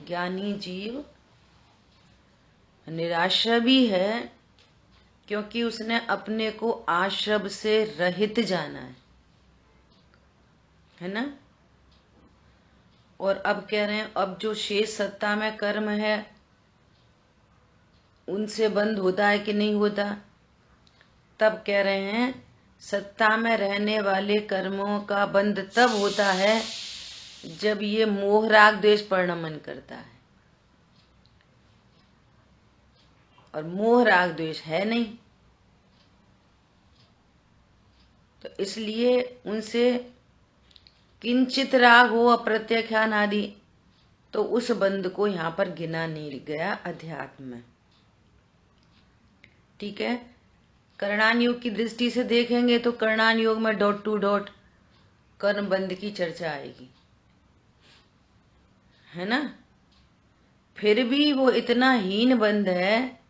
ज्ञानी जीव निराश्रय भी है, क्योंकि उसने अपने को आश्रय से रहित जाना है ना। और अब कह रहे हैं अब जो शेष सत्ता में कर्म है उनसे बंद होता है कि नहीं होता। तब कह रहे हैं सत्ता में रहने वाले कर्मों का बंद तब होता है जब ये मोह राग द्वेष परिणमन करता है, और मोह राग द्वेष है नहीं, तो इसलिए उनसे किंचित राग हो अप्रत्याख्यान आदि, तो उस बंद को यहां पर गिना नहीं गया अध्यात्म में। ठीक है। कर्णान योग की दृष्टि से देखेंगे तो कर्णान योग में डॉट टू डॉट कर्म बंद की चर्चा आएगी, है ना। फिर भी वो इतना हीन बंद है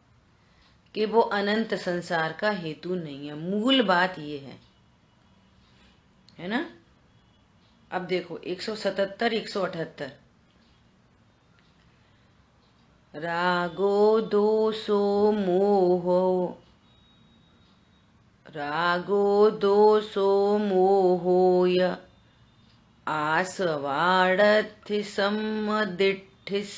कि वो अनंत संसार का हेतु नहीं है। मूल बात ये है ना। अब देखो 177 178। रागो दोषो मोहो, रागो दोषो मोहोय आसवाड़थि सम्मदिठिस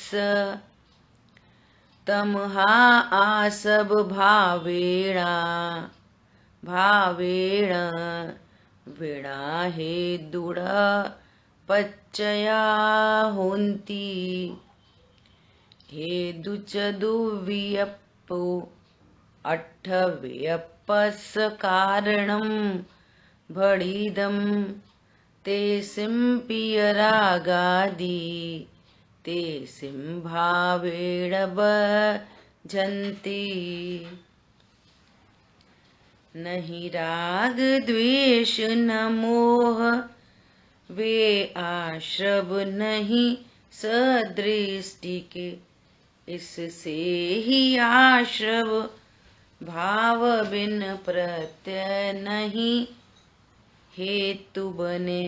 तमहा आसब भावेणा भावेण वीणा हे दुड़ पच्चया होन्ति हे दुच दुव्यप्पो अट्ठव्यप्पस कारणं भड़ीदम ते सिंपिय रागादि ते सिंभावेण भजन्ति। नहीं राग द्वेष न मोह वे आश्रव नहीं सदृष्टि के, इससे ही आश्रव भाव बिन प्रत्यय नहीं हेतु बने।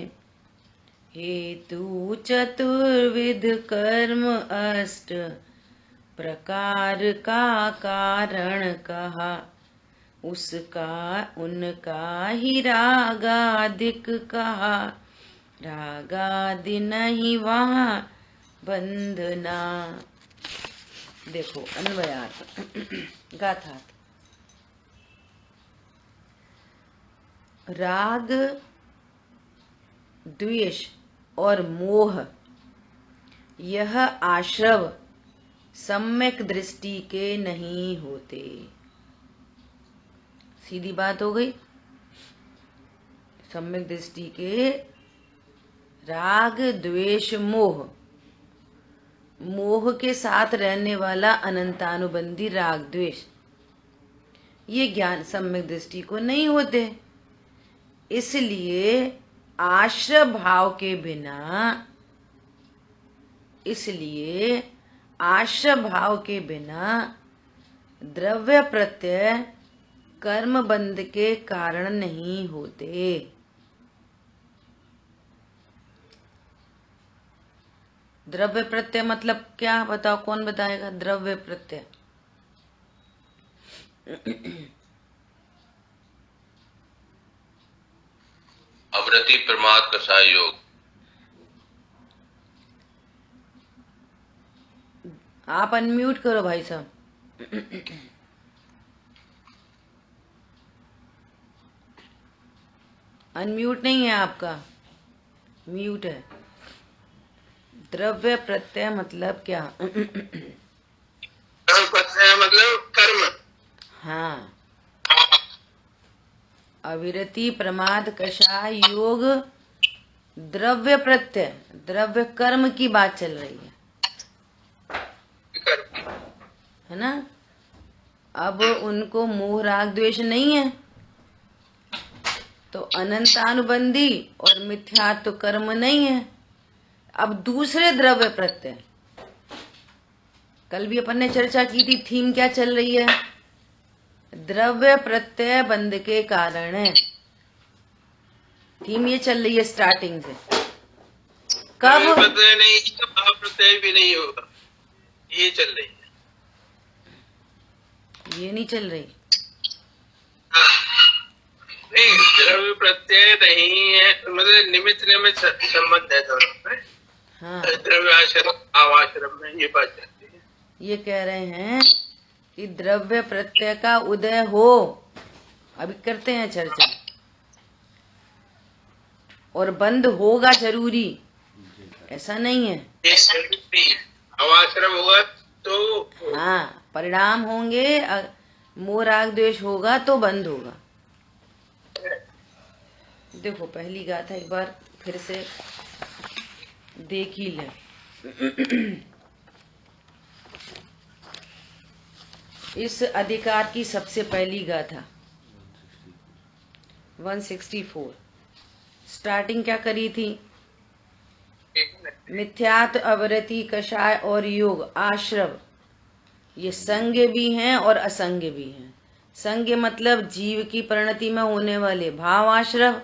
हेतु चतुर्विध कर्म अष्ट प्रकार का कारण कहा, उसका उनका ही रागादिक कहा, रागादि नहीं वहाँ बंधना। देखो अन्वयार्थ गाथार्थ। राग द्वेष और मोह यह आश्रव सम्यक दृष्टि के नहीं होते। सीधी बात हो गई। सम्यक दृष्टि के राग द्वेष मोह, मोह के साथ रहने वाला अनंतानुबंधी राग द्वेष, ये ज्ञान सम्यक दृष्टि को नहीं होते। इसलिए आश्रय भाव के बिना, इसलिए आश्रय भाव के बिना द्रव्य प्रत्यय कर्म बंध के कारण नहीं होते। द्रव्य प्रत्यय मतलब क्या बताओ, कौन बताएगा द्रव्य प्रत्यय? अवृत्ति प्रमाद कषाय योग। आप अनम्यूट करो भाई साहब। अनम्यूट नहीं है आपका, म्यूट है। द्रव्य प्रत्यय मतलब क्या? प्रत्यय मतलब कर्म। हाँ, अविरति प्रमाद कषाय योग द्रव्य प्रत्यय, द्रव्य कर्म की बात चल रही है ना। अब उनको मोह राग द्वेष नहीं है, तो अनंतानुबंधी और मिथ्यात्व कर्म नहीं है। अब दूसरे द्रव्य प्रत्यय, कल भी अपन ने चर्चा की थी, थीम क्या चल रही है? द्रव्य प्रत्यय बंध के कारण है। थीम ये चल रही है स्टार्टिंग से। कब? प्रत्यय नहीं तो भाव प्रत्यय भी नहीं होगा। ये चल रही है, ये नहीं चल रही। नहीं द्रव्य प्रत्यय नहीं है, मतलब निमित्त निमित्त संबंध है दोनों में। हाँ, द्रव्य आश्रम भावाश्रम में ये बात चलती है। ये कह रहे हैं कि द्रव्य प्रत्यय का उदय हो, अभी करते हैं चर्चा, और बंद होगा जरूरी, ऐसा नहीं है। ये जरूरी नहीं है, भावाश्रम होगा तो हाँ, परिणाम होंगे, मोह राग द्वेष होगा तो बंद होगा। देखो पहली गाथा एक बार फिर से देख ही ले। इस अधिकार की सबसे पहली गाथा 164 स्टार्टिंग क्या करी थी? मिथ्यात्व, अवरति, कषाय और योग आश्रव, ये संग भी हैं और असंग भी हैं। संग मतलब जीव की परिणति में होने वाले भाव आश्रव,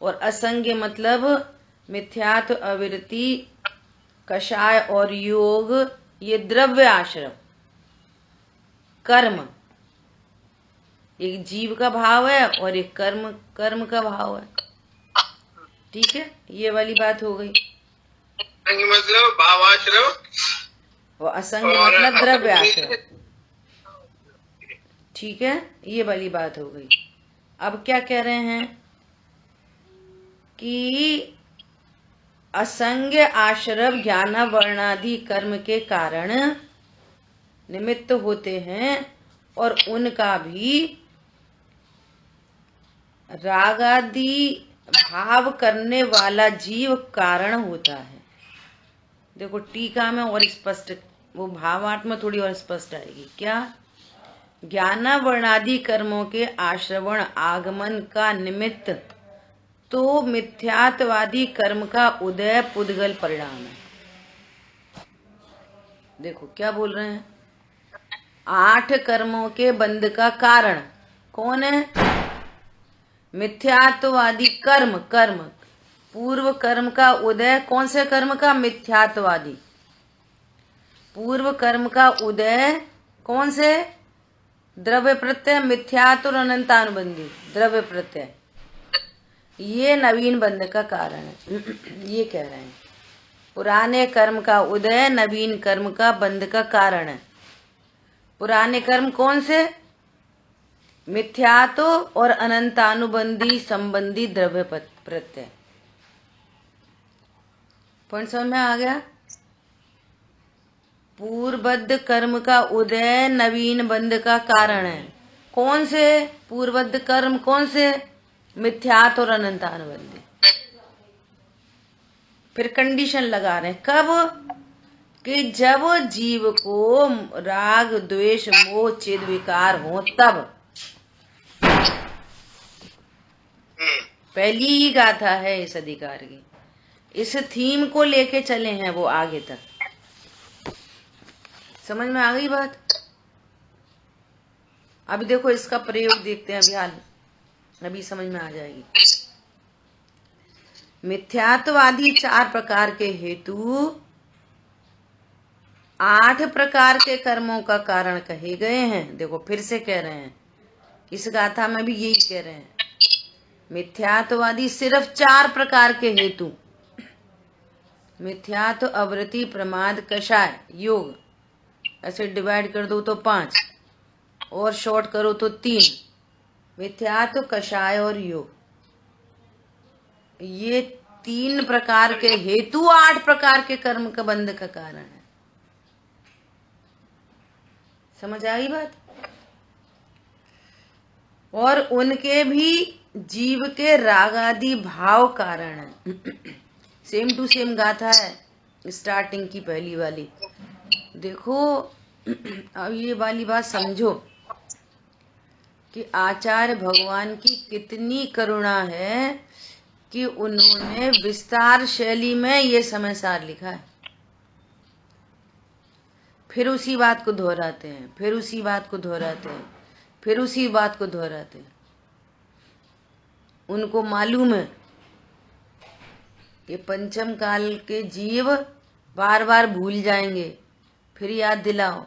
और असंग मतलब मिथ्यात्व, अवृत्ति, कषाय और योग, ये द्रव्य आश्रव कर्म। एक जीव का भाव है और एक कर्म का भाव है। ठीक है, ये वाली बात हो गई। मतलब भावाश्रम और असंग मतलब द्रव्य आश्रव। ठीक है, ये वाली बात हो गई। अब क्या कह रहे हैं कि असंग आश्रव ज्ञान वर्णादि कर्म के कारण निमित्त होते हैं, और उनका भी रागादि भाव करने वाला जीव कारण होता है। देखो टीका में और स्पष्ट, वो भावार्थ में थोड़ी और स्पष्ट आएगी। क्या? ज्ञान वर्णादि कर्मों के आश्रवण आगमन का निमित्त तो मिथ्यात्वादी कर्म का उदय पुद्गल परिणाम है। देखो क्या बोल रहे हैं, 8 कर्मों के बंध का कारण कौन है? मिथ्यात्वादी कर्म। पूर्व कर्म का उदय, कौन से कर्म का? मिथ्यात्वादी। पूर्व कर्म का उदय कौन से? द्रव्य प्रत्यय, मिथ्यात्व और अनंतानुबंधी द्रव्य प्रत्यय, ये नवीन बंध का कारण है। ये कह रहे हैं पुराने कर्म का उदय नवीन कर्म का बंध का कारण है। पुराने कर्म कौन से? मिथ्यात्व और अनंतानुबंधी संबंधी द्रव्य प्रत्यय। पॉइंट समझ में आ गया? पूर्वबद्ध कर्म का उदय नवीन बंध का कारण है। कौन से पूर्वबद्ध कर्म? कौन से? मिथ्यात्व और अनंतानुबंधी। फिर कंडीशन लगा रहे हैं, कब? कि जब जीव को राग द्वेष मोह चिद विकार हो तब। पहली ही गाथा है इस अधिकार की, इस थीम को लेके चले हैं वो आगे तक। समझ में आ गई बात? अभी देखो इसका प्रयोग देखते हैं, अभी समझ में आ जाएगी। मिथ्यात्वादी 4 प्रकार के हेतु 8 प्रकार के कर्मों का कारण कहे गए हैं। देखो फिर से कह रहे हैं, इस गाथा में भी यही कह रहे हैं, मिथ्यात्वादी सिर्फ 4 प्रकार के हेतु, मिथ्यात्व, अवृत्ति, प्रमाद, कषाय, योग, ऐसे डिवाइड कर दो तो 5 और शॉर्ट करो तो 3, मिथ्यात्व, कषाय और योग, ये 3 प्रकार के हेतु 8 प्रकार के कर्म का बंध का कारण है। समझ आई बात? और उनके भी जीव के राग आदि भाव कारण है। सेम टू सेम गाथा है स्टार्टिंग की पहली वाली। देखो अब ये वाली बात समझो कि आचार्य भगवान की कितनी करुणा है कि उन्होंने विस्तार शैली में ये समय सार लिखा है। फिर उसी बात को दोहराते हैं, फिर उसी बात को दोहराते हैं, फिर उसी बात को दोहराते हैं। उनको मालूम है कि पंचम काल के जीव बार बार भूल जाएंगे, फिर याद दिलाओ,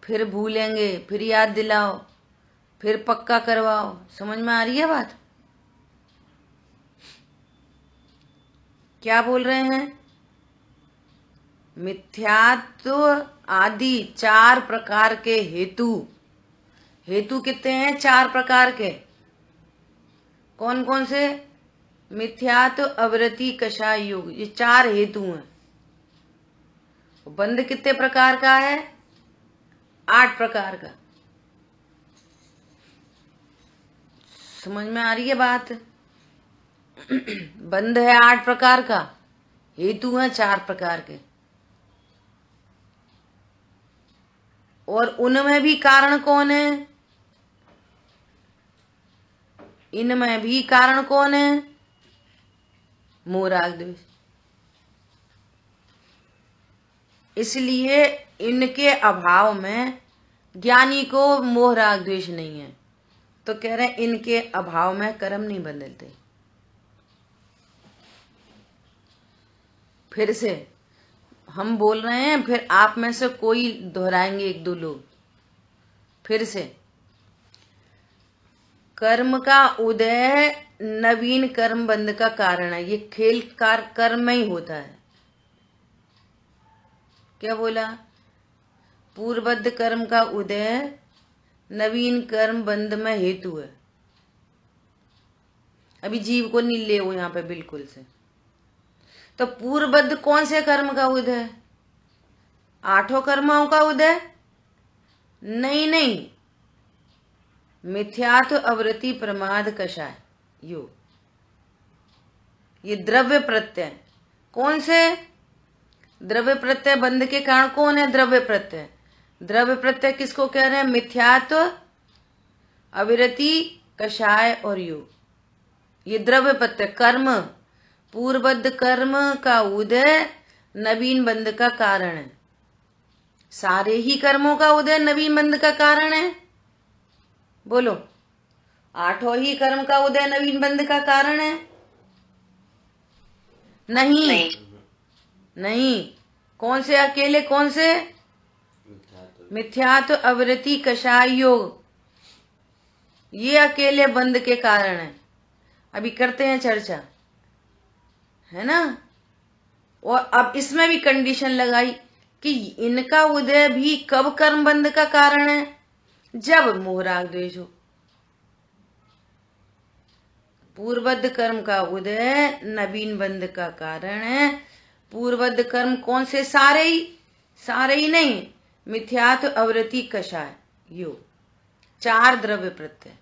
फिर भूलेंगे, फिर याद दिलाओ, फिर पक्का करवाओ। समझ में आ रही है बात? क्या बोल रहे हैं? मिथ्यात्व आदि 4 प्रकार के हेतु। हेतु कितने हैं? 4 प्रकार के। कौन कौन से? मिथ्यात्व, अवृत्ति, कषाय योग, ये 4 हेतु हैं। बंध कितने प्रकार का है? 8 प्रकार का। समझ में आ रही है बात? बंध है 8 प्रकार का, हेतु है 4 प्रकार के। और उनमें भी कारण कौन है? इनमें भी कारण कौन है? मोह राग द्वेष। इसलिए इनके अभाव में ज्ञानी को मोह राग द्वेष नहीं है। तो कह रहे हैं इनके अभाव में कर्म नहीं बदलते। फिर से हम बोल रहे हैं, फिर आप में से कोई दोहराएंगे, 1-2 लोग। फिर से, कर्म का उदय नवीन कर्म बंध का कारण है। ये खेल कर्म में ही होता है। क्या बोला? पूर्वबद्ध कर्म का उदय नवीन कर्म बंध में हेतु है। अभी जीव को नहीं ले वो यहां पे बिल्कुल से। तो पूर्वबद्ध कौन से कर्म का उदय? 8 कर्मों का उदय? नहीं नहीं, मिथ्यात्व, अवृत्ति, प्रमाद, कषाय योग, ये द्रव्य प्रत्यय। कौन से? द्रव्य प्रत्यय बंध के कारण कौन है? द्रव्य प्रत्यय। द्रव्य प्रत्यय किसको कह रहे हैं? मिथ्यात्व, अविरति, कषाय और योग, ये द्रव्य प्रत्यय कर्म। पूर्वबद्ध कर्म का उदय नवीन बंध का कारण है। सारे ही कर्मों का उदय नवीन बंध का कारण है। बोलो, 8 ही कर्म का उदय नवीन बंध का कारण है? नहीं नहीं। कौन से अकेले? कौन से? मिथ्यात्व, अवृत्ति, कषाय योग, ये अकेले बंध के कारण है। अभी करते हैं चर्चा, है ना? और अब इसमें भी कंडीशन लगाई कि इनका उदय भी कब कर्म बंध का कारण है? जब मोह राग द्वेष हो। पूर्वबद्ध कर्म का उदय नवीन बंध का कारण है। पूर्वबद्ध कर्म कौन से? सारे ही नहीं, मिथ्यात्व, अवृत्ति, कषाय योग, 4 द्रव्य प्रत्यय।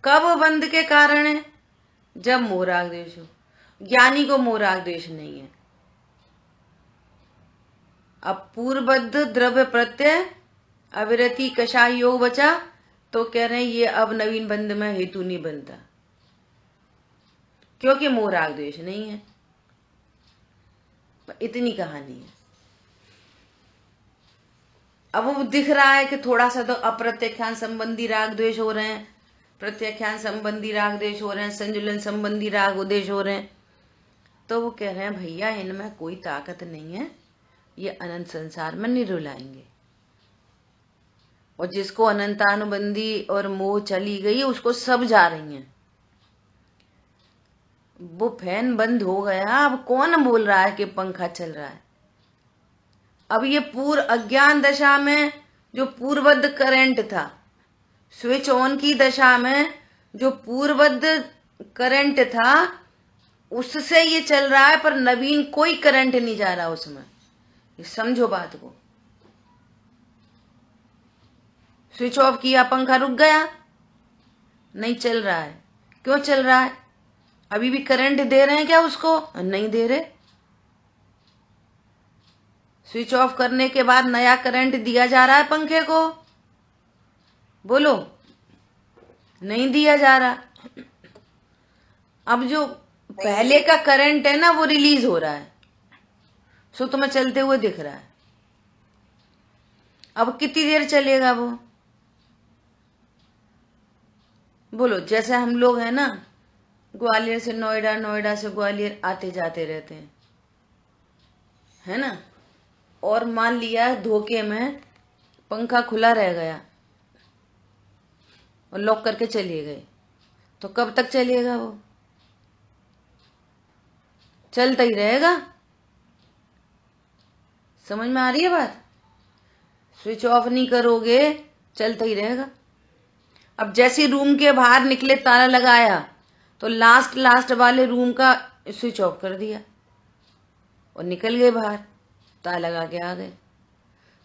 कब बंध के कारण है? जब मोह राग द्वेष हो। ज्ञानी को मोह राग द्वेष नहीं है। अब पूर्वबद्ध द्रव्य प्रत्यय, अविरति, कषाय योग बचा, तो कह रहे हैं ये अब नवीन बंध में हेतु नहीं बनता, क्योंकि मोह राग द्वेष नहीं है। इतनी कहानी है। अब वो दिख रहा है कि थोड़ा सा तो अप्रत्याख्यान संबंधी राग द्वेष हो रहे हैं, प्रत्याख्यान संबंधी राग द्वेष हो रहे हैं, संजुलन संबंधी राग उद्देश हो रहे हैं। तो वो कह रहे हैं भैया इनमें कोई ताकत नहीं है, ये अनंत संसार में नहीं रुलाएंगे। और जिसको अनंतानुबंधी और मोह चली गई उसको सब जा रही हैं। वो फैन बंद हो गया, अब कौन बोल रहा है कि पंखा चल रहा है? अब ये पूर्व अज्ञान दशा में जो पूर्वबद्ध करंट था, स्विच ऑन की दशा में जो पूर्वबद्ध करंट था उससे ये चल रहा है, पर नवीन कोई करंट नहीं जा रहा उसमें। ये समझो बात को। स्विच ऑफ किया, पंखा रुक गया, नहीं चल रहा है। क्यों चल रहा है? अभी भी करंट दे रहे हैं क्या उसको? नहीं दे रहे। स्विच ऑफ करने के बाद नया करंट दिया जा रहा है पंखे को? बोलो, नहीं दिया जा रहा। अब जो पहले का करंट है ना वो रिलीज हो रहा है, सो तुम्हें चलते हुए दिख रहा है। अब कितनी देर चलेगा वो? बोलो, जैसे हम लोग हैं ना, ग्वालियर से नोएडा, नोएडा से ग्वालियर आते जाते रहते हैं, है ना? और मान लिया धोखे में पंखा खुला रह गया और लॉक करके चले गए, तो कब तक चलेगा? वो चलता ही रहेगा। समझ में आ रही है बात? स्विच ऑफ नहीं करोगे, चलता ही रहेगा। अब जैसे रूम के बाहर निकले, ताला लगाया, तो लास्ट वाले रूम का स्विच ऑफ कर दिया और निकल गए बाहर, ताला लगा के आ गए।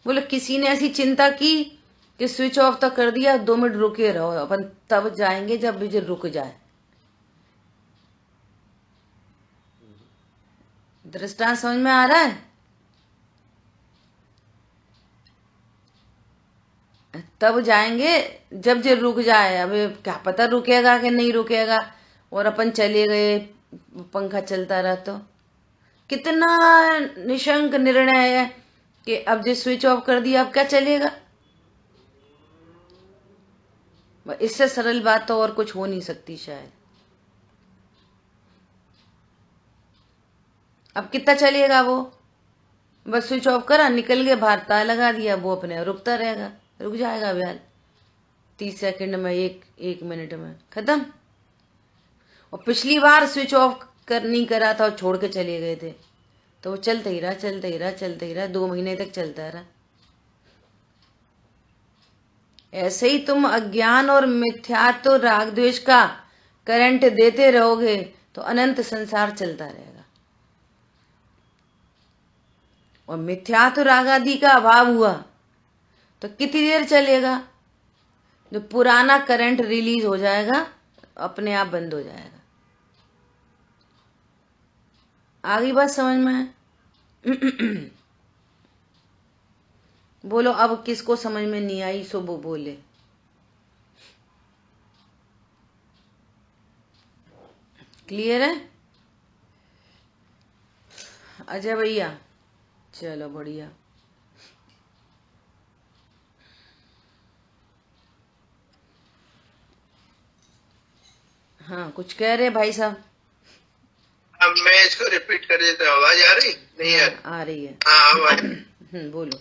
बोले किसी ने ऐसी चिंता की कि स्विच ऑफ तो कर दिया, 2 मिनट रुके रहो, अपन तब जाएंगे जब बिजली रुक जाए। दृष्टांत समझ में आ रहा है? तब जाएंगे जब जे रुक जाए। अब क्या पता रुकेगा कि नहीं रुकेगा, और अपन चले गए, पंखा चलता रहा तो कितना निशंक निर्णय है कि अब जो स्विच ऑफ कर दिया, अब क्या चलेगा? इससे सरल बात तो और कुछ हो नहीं सकती शायद। अब कितना चलेगा वो? बस स्विच ऑफ करा, निकल गए बाहर, ताला लगा दिया, वो अपने रुकता रहेगा, रुक जाएगा अभियान 30 सेकंड में, एक मिनट में खत्म। और पिछली बार स्विच ऑफ नहीं करा था और छोड़ के चले गए थे, तो वो चलता ही रहा 2 महीने तक चलता रहा। ऐसे ही तुम अज्ञान और मिथ्यात्व राग द्वेष का करंट देते रहोगे तो अनंत संसार चलता रहेगा। और मिथ्यात्व राग आदि का अभाव हुआ तो कितनी देर चलेगा? जो पुराना करंट रिलीज हो जाएगा, अपने आप बंद हो जाएगा। आगे बात समझ में? बोलो अब किसको समझ में नहीं आई सो वो बोले। क्लियर है अजय भैया? चलो बढ़िया। हाँ कुछ कह रहे भाई साहब? अब मैं इसको रिपीट कर देता हूँ। आवाज आ रही? नहीं आ रही है। हाँ आवाज। बोलो।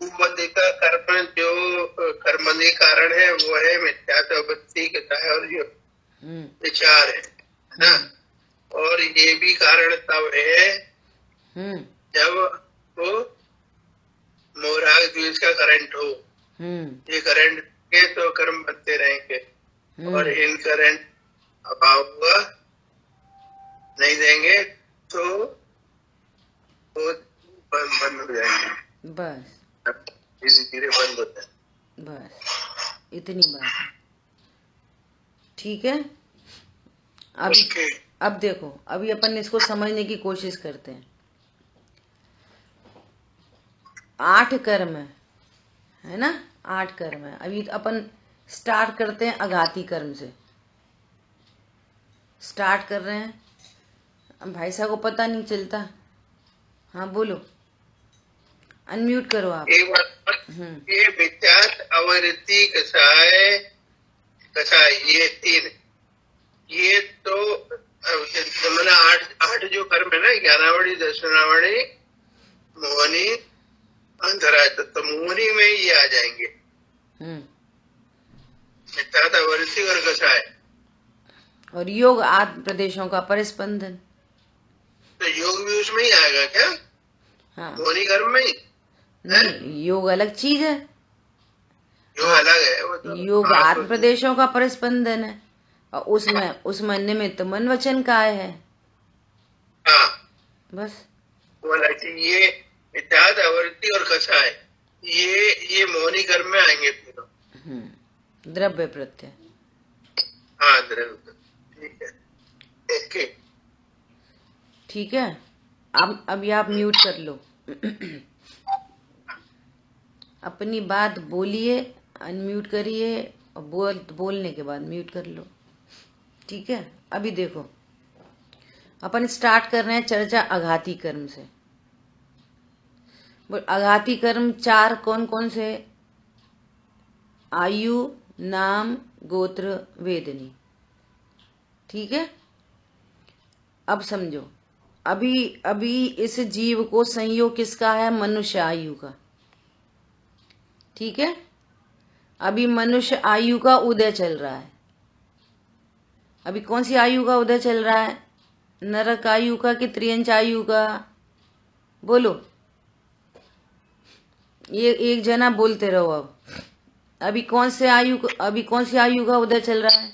पूर्वदि का कर्म जो कर्मनि कारण है वो है मिथ्यात्व वृत्ति और जो विचार है ना। और ये भी कारण तब है जब वो मोहराग द्वेष का करंट हो। ये करंट के तो कर्म बनते रहेंगे, और इन करंट अभाव हुआ नहीं देंगे तो वो बंद हो जाएंगे। बस धीरे धीरे बंद होता है। बस इतनी बात है। ठीक है। अब देखो, अभी अपन इसको समझने की कोशिश करते हैं। 8 कर्म है ना, 8 कर्म है। अभी अपन स्टार्ट करते हैं आघाती कर्म से। स्टार्ट कर रहे हैं। अब भाई साहब को पता नहीं चलता। हाँ बोलो, अनम्यूट करो आप। ये विचार आवृत्ति कसाय ये 3, ये तो मैंने 8 जो कर्म है ना, 11वाड़ी, 10वाड़ी, मोहनी, अंतराय, तो मोहनी में ये आ जाएंगे। विचार आवृत्ति और कसाय और योग आत्म प्रदेशों का परिस्पंदन, तो योग भी उसमें ही आएगा क्या? हाँ मोहनी कर्म में ही नहीं, योग अलग चीज है। योग अलग है वो तो। योग आत्म प्रदेशों का परिस्पंदन है, और उसमें निमित्त मन वचन काय है। हाँ बस वो ये विचार आवृत्ति और कसाय ये मोहनी कर्म में आएंगे तीनों। द्रव्य प्रत्यय। हाँ द्रव्य। ठीक है, ओके ठीक है। अब अभी आप म्यूट कर लो। अपनी बात बोलिए, अनम्यूट करिए, और बोलने के बाद म्यूट कर लो। ठीक है। अभी देखो, अपन स्टार्ट कर रहे हैं चर्चा आघाती कर्म से। आघाती कर्म 4 कौन कौन से? आयु, नाम, गोत्र, वेदनी। ठीक है। अब समझो, अभी अभी इस जीव को संयोग किसका है? मनुष्य आयु का। ठीक है, अभी मनुष्य आयु का उदय चल रहा है। अभी कौन सी आयु का उदय चल रहा है? नरक आयु का कि त्रियंच आयु का? बोलो, ये एक जना बोलते रहो। अब अभी कौन सी आयु का उदय चल रहा है?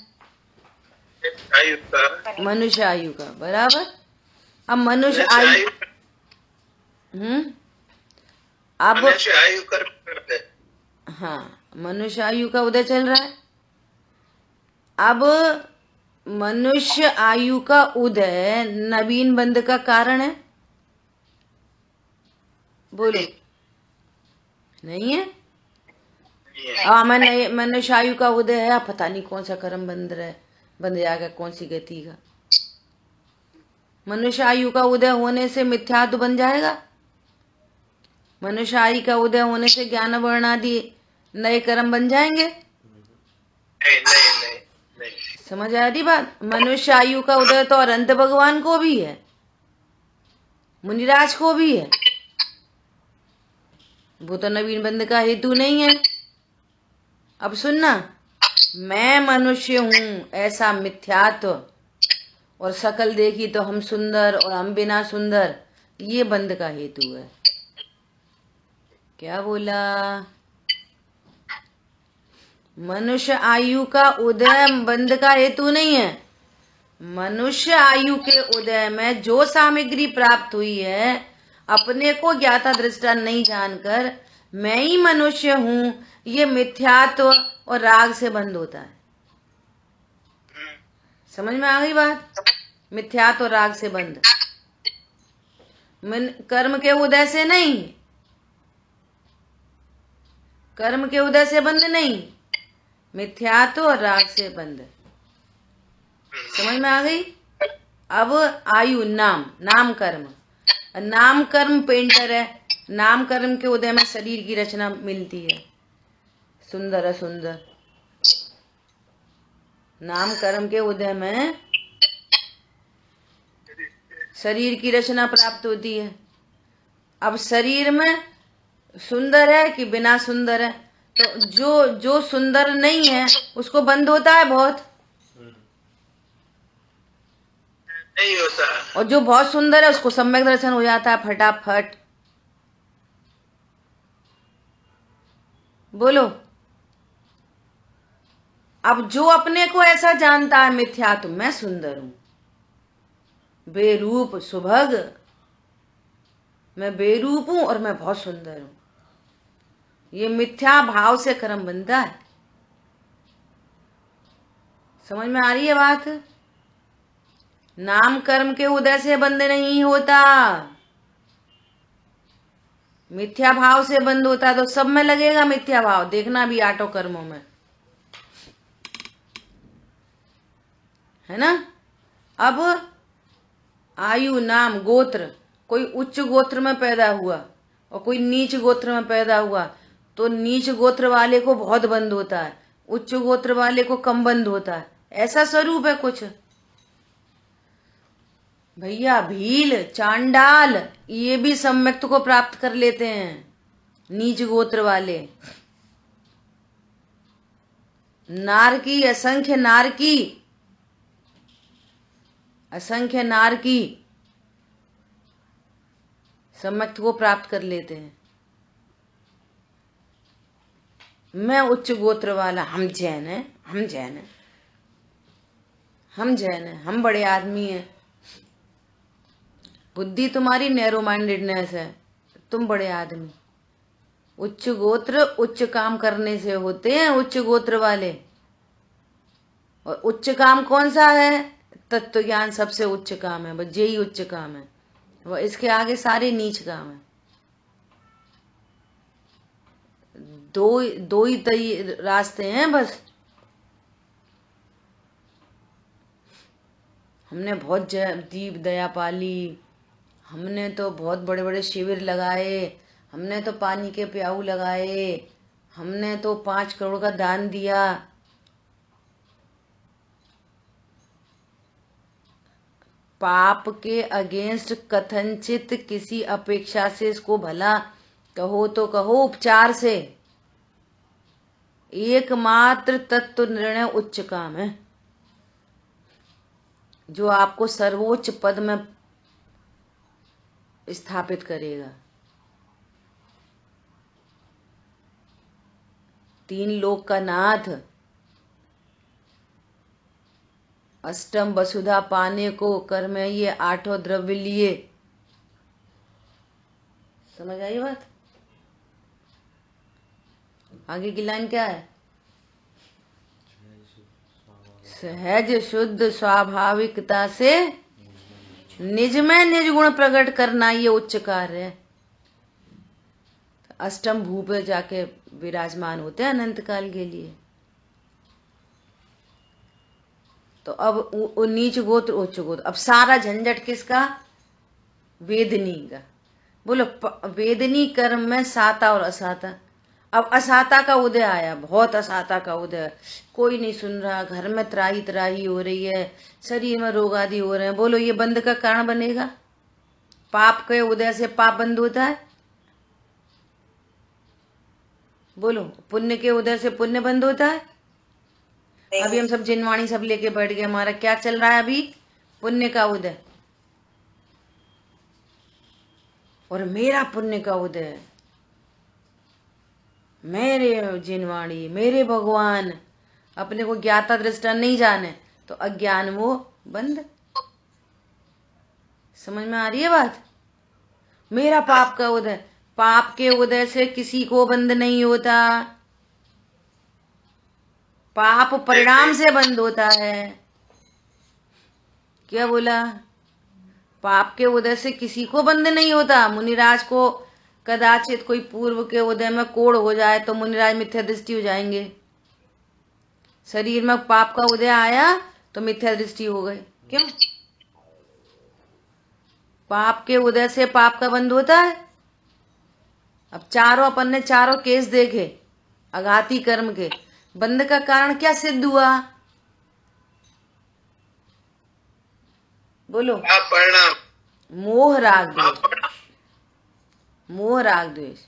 आयु का, मनुष्य आयु का। बराबर। अब मनुष्य आयु अब मनुष्य आयु कर्म है। हाँ, मनुष्य आयु का उदय चल रहा है। अब मनुष्य आयु का उदय नवीन बंध का कारण है? बोलो, नहीं है। मनुष्य आयु का उदय है, पता नहीं कौन सा कर्म बंध जाएगा, कौन सी गति का। मनुष्य आयु का उदय होने से मिथ्यात्व बन जाएगा? मनुष्य आयु का उदय होने से ज्ञान वर्ण आदि नए कर्म बन जाएंगे? नहीं नहीं नहीं नहीं। समझ आ रही बात? मनुष्य आयु का उदय तो अनंत भगवान को भी है, मुनिराज को भी है, वो तो नवीन बंध का हेतु नहीं है। अब सुनना, मैं मनुष्य हूं ऐसा मिथ्यात्व और सकल देखी तो हम सुंदर और हम बिना सुंदर, ये बंध का हेतु है। क्या बोला? मनुष्य आयु का उदय बंध का हेतु नहीं है। मनुष्य आयु के उदय में जो सामग्री प्राप्त हुई है, अपने को ज्ञाता दृष्टा नहीं जानकर मैं ही मनुष्य हूं, ये मिथ्यात्व और राग से बंध होता है। समझ में आ गई बात? मिथ्यात्व और राग से बंध, कर्म के उदय से नहीं, कर्म के उदय से बंध नहीं, मिथ्यात्व और राग से बंध। समझ में आ गई? अब आयु नाम कर्म पेंटर है। नाम कर्म के उदय में शरीर की रचना मिलती है, सुंदर असुंदर। नाम कर्म के उदय में शरीर की रचना प्राप्त होती है। अब शरीर में सुंदर है कि बिना सुंदर है? तो जो सुंदर नहीं है उसको बंध होता है बहुत, नहीं होता। और जो बहुत सुंदर है उसको सम्यक दर्शन हो जाता है फटाफट। बोलो, अब जो अपने को ऐसा जानता है मिथ्यात्व, मैं सुंदर हूं, बेरूप सुभग, मैं बेरूप हूं और मैं बहुत सुंदर हूं, ये मिथ्या भाव से कर्म बनता है। समझ में आ रही है बात? नाम कर्म के उदय से बंध नहीं होता, मिथ्या भाव से बंध होता है। तो सब में लगेगा मिथ्या भाव, देखना भी आठों कर्मों में, है ना। अब आयु नाम गोत्र, कोई उच्च गोत्र में पैदा हुआ और कोई नीच गोत्र में पैदा हुआ, तो नीच गोत्र वाले को बहुत बंध होता है, उच्च गोत्र वाले को कम बंध होता है। ऐसा स्वरूप है कुछ भैया। भील चांडाल ये भी सम्यक्त को प्राप्त कर लेते हैं, नीच गोत्र वाले। नारकी, असंख्य नारकी सम्यक्त को प्राप्त कर लेते हैं। मैं उच्च गोत्र वाला, हम जैन हैं, हम बड़े आदमी हैं। बुद्धि तुम्हारी नैरो माइंडेडनेस है, तुम बड़े आदमी। उच्च गोत्र उच्च काम करने से होते हैं उच्च गोत्र वाले। और उच्च काम कौन सा है? तत्व ज्ञान सबसे उच्च काम है, बस यही उच्च काम है, वह इसके आगे सारे नीच काम है। दो ही रास्ते हैं बस। हमने बहुत दीप दया पाली, हमने तो बहुत बड़े बड़े शिविर लगाए, हमने तो पानी के प्याऊ लगाए, हमने तो 5 करोड़ का दान दिया। पाप के अगेंस्ट कथनचित किसी अपेक्षा से इसको भला कहो तो कहो उपचार से, एकमात्र तत्व निर्णय उच्च काम है जो आपको सर्वोच्च पद में स्थापित करेगा। 3 लोक का नाथ, अष्टम वसुधा पाने को कर में ये 8 द्रव्य लिए। समझ आई बात? आगे की लाइन क्या है? सहज शुद्ध स्वाभाविकता से निज में निज गुण प्रकट करना ये उच्च कार्य है। अष्टम भू पे जाके विराजमान होते हैं अनंत काल के लिए। तो अब नीच गोत्र उच्च गोत्र, अब सारा झंझट किसका? वेदनी का। बोलो वेदनी कर्म में साता और असाता। अब असाता का उदय आया, बहुत असाता का उदय, कोई नहीं सुन रहा, घर में त्राही त्राही हो रही है, शरीर में रोग आदि हो रहे हैं। बोलो ये बंद का कारण बनेगा? पाप के उदय से पाप बंद होता है? बोलो पुण्य के उदय से पुण्य बंद होता है? अभी हम सब जिनवाणी सब लेके बैठ गए, हमारा क्या चल रहा है अभी? पुण्य का उदय। और मेरा पुण्य का उदय, मेरे जिनवाणी, मेरे भगवान, अपने को ज्ञाता दृष्टा नहीं जाने तो अज्ञान वो बंद। समझ में आ रही है बात? मेरा पाप का उदय, पाप के उदय से किसी को बंद नहीं होता, पाप परिणाम से बंद होता है। क्या बोला? पाप के उदय से किसी को बंद नहीं होता। मुनिराज को कदाचित कोई पूर्व के उदय में कोढ़ हो जाए तो मुनिराज मिथ्या दृष्टि हो जाएंगे। शरीर में पाप का उदय आया तो मिथ्या दृष्टि हो गए। क्यों? पाप के उदय से पाप का बंद होता है। अब अपन ने चारों केस देखे आघाती कर्म के, बंद का कारण क्या सिद्ध हुआ? बोलो। परिणाम। मोह राग द्वेष। मोह राग द्वेष।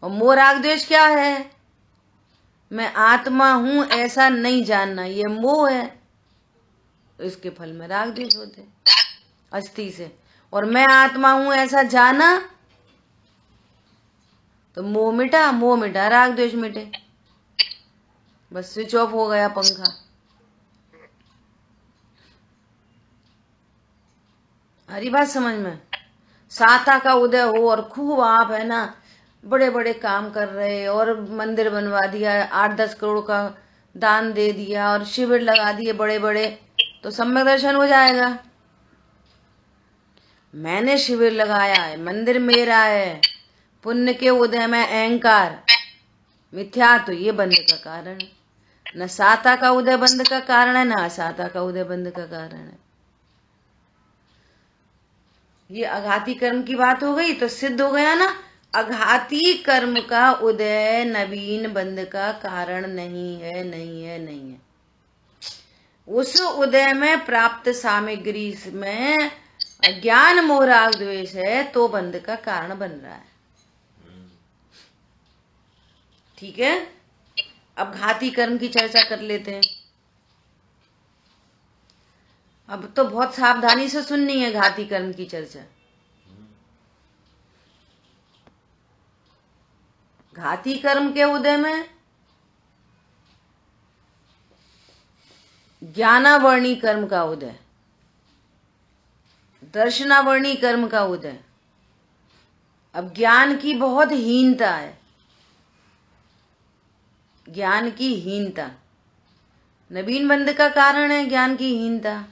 और मोह राग द्वेष क्या है? मैं आत्मा हूं ऐसा नहीं जानना, ये मोह है। इसके फल में राग द्वेष होते अस्थि से। और मैं आत्मा हूं ऐसा जाना तो मोह मिटा, मोह मिटा राग द्वेष मिटे, बस स्विच ऑफ हो गया पंखा। हरी बात समझ में? साता का उदय हो और खूब आप है ना बड़े बड़े काम कर रहे और मंदिर बनवा दिया, 8-10 करोड़ का दान दे दिया और शिविर लगा दिए बड़े बड़े, तो सम्यक दर्शन हो जाएगा। मैंने शिविर लगाया है, मंदिर मेरा है, पुण्य के उदय में अहंकार मिथ्या, तो ये बंद का कारण है। न साता का उदय बंद का कारण है, न असाता का उदय बंद का कारण है। ये आघाती कर्म की बात हो गई तो सिद्ध हो गया ना, आघाती कर्म का उदय नवीन बंद का कारण नहीं है, नहीं है, नहीं है। उस उदय में प्राप्त सामग्री में अज्ञान मोह राग द्वेष है तो बंद का कारण बन रहा है। ठीक है, अब घाती कर्म की चर्चा कर लेते हैं। अब तो बहुत सावधानी से सुननी है घाती कर्म की चर्चा। घाती कर्म के उदय में ज्ञानावर्णी कर्म का उदय, दर्शनावर्णी कर्म का उदय। अब ज्ञान की बहुत हीनता है, ज्ञान की हीनता नवीन बंद का कारण है। ज्ञान की हीनता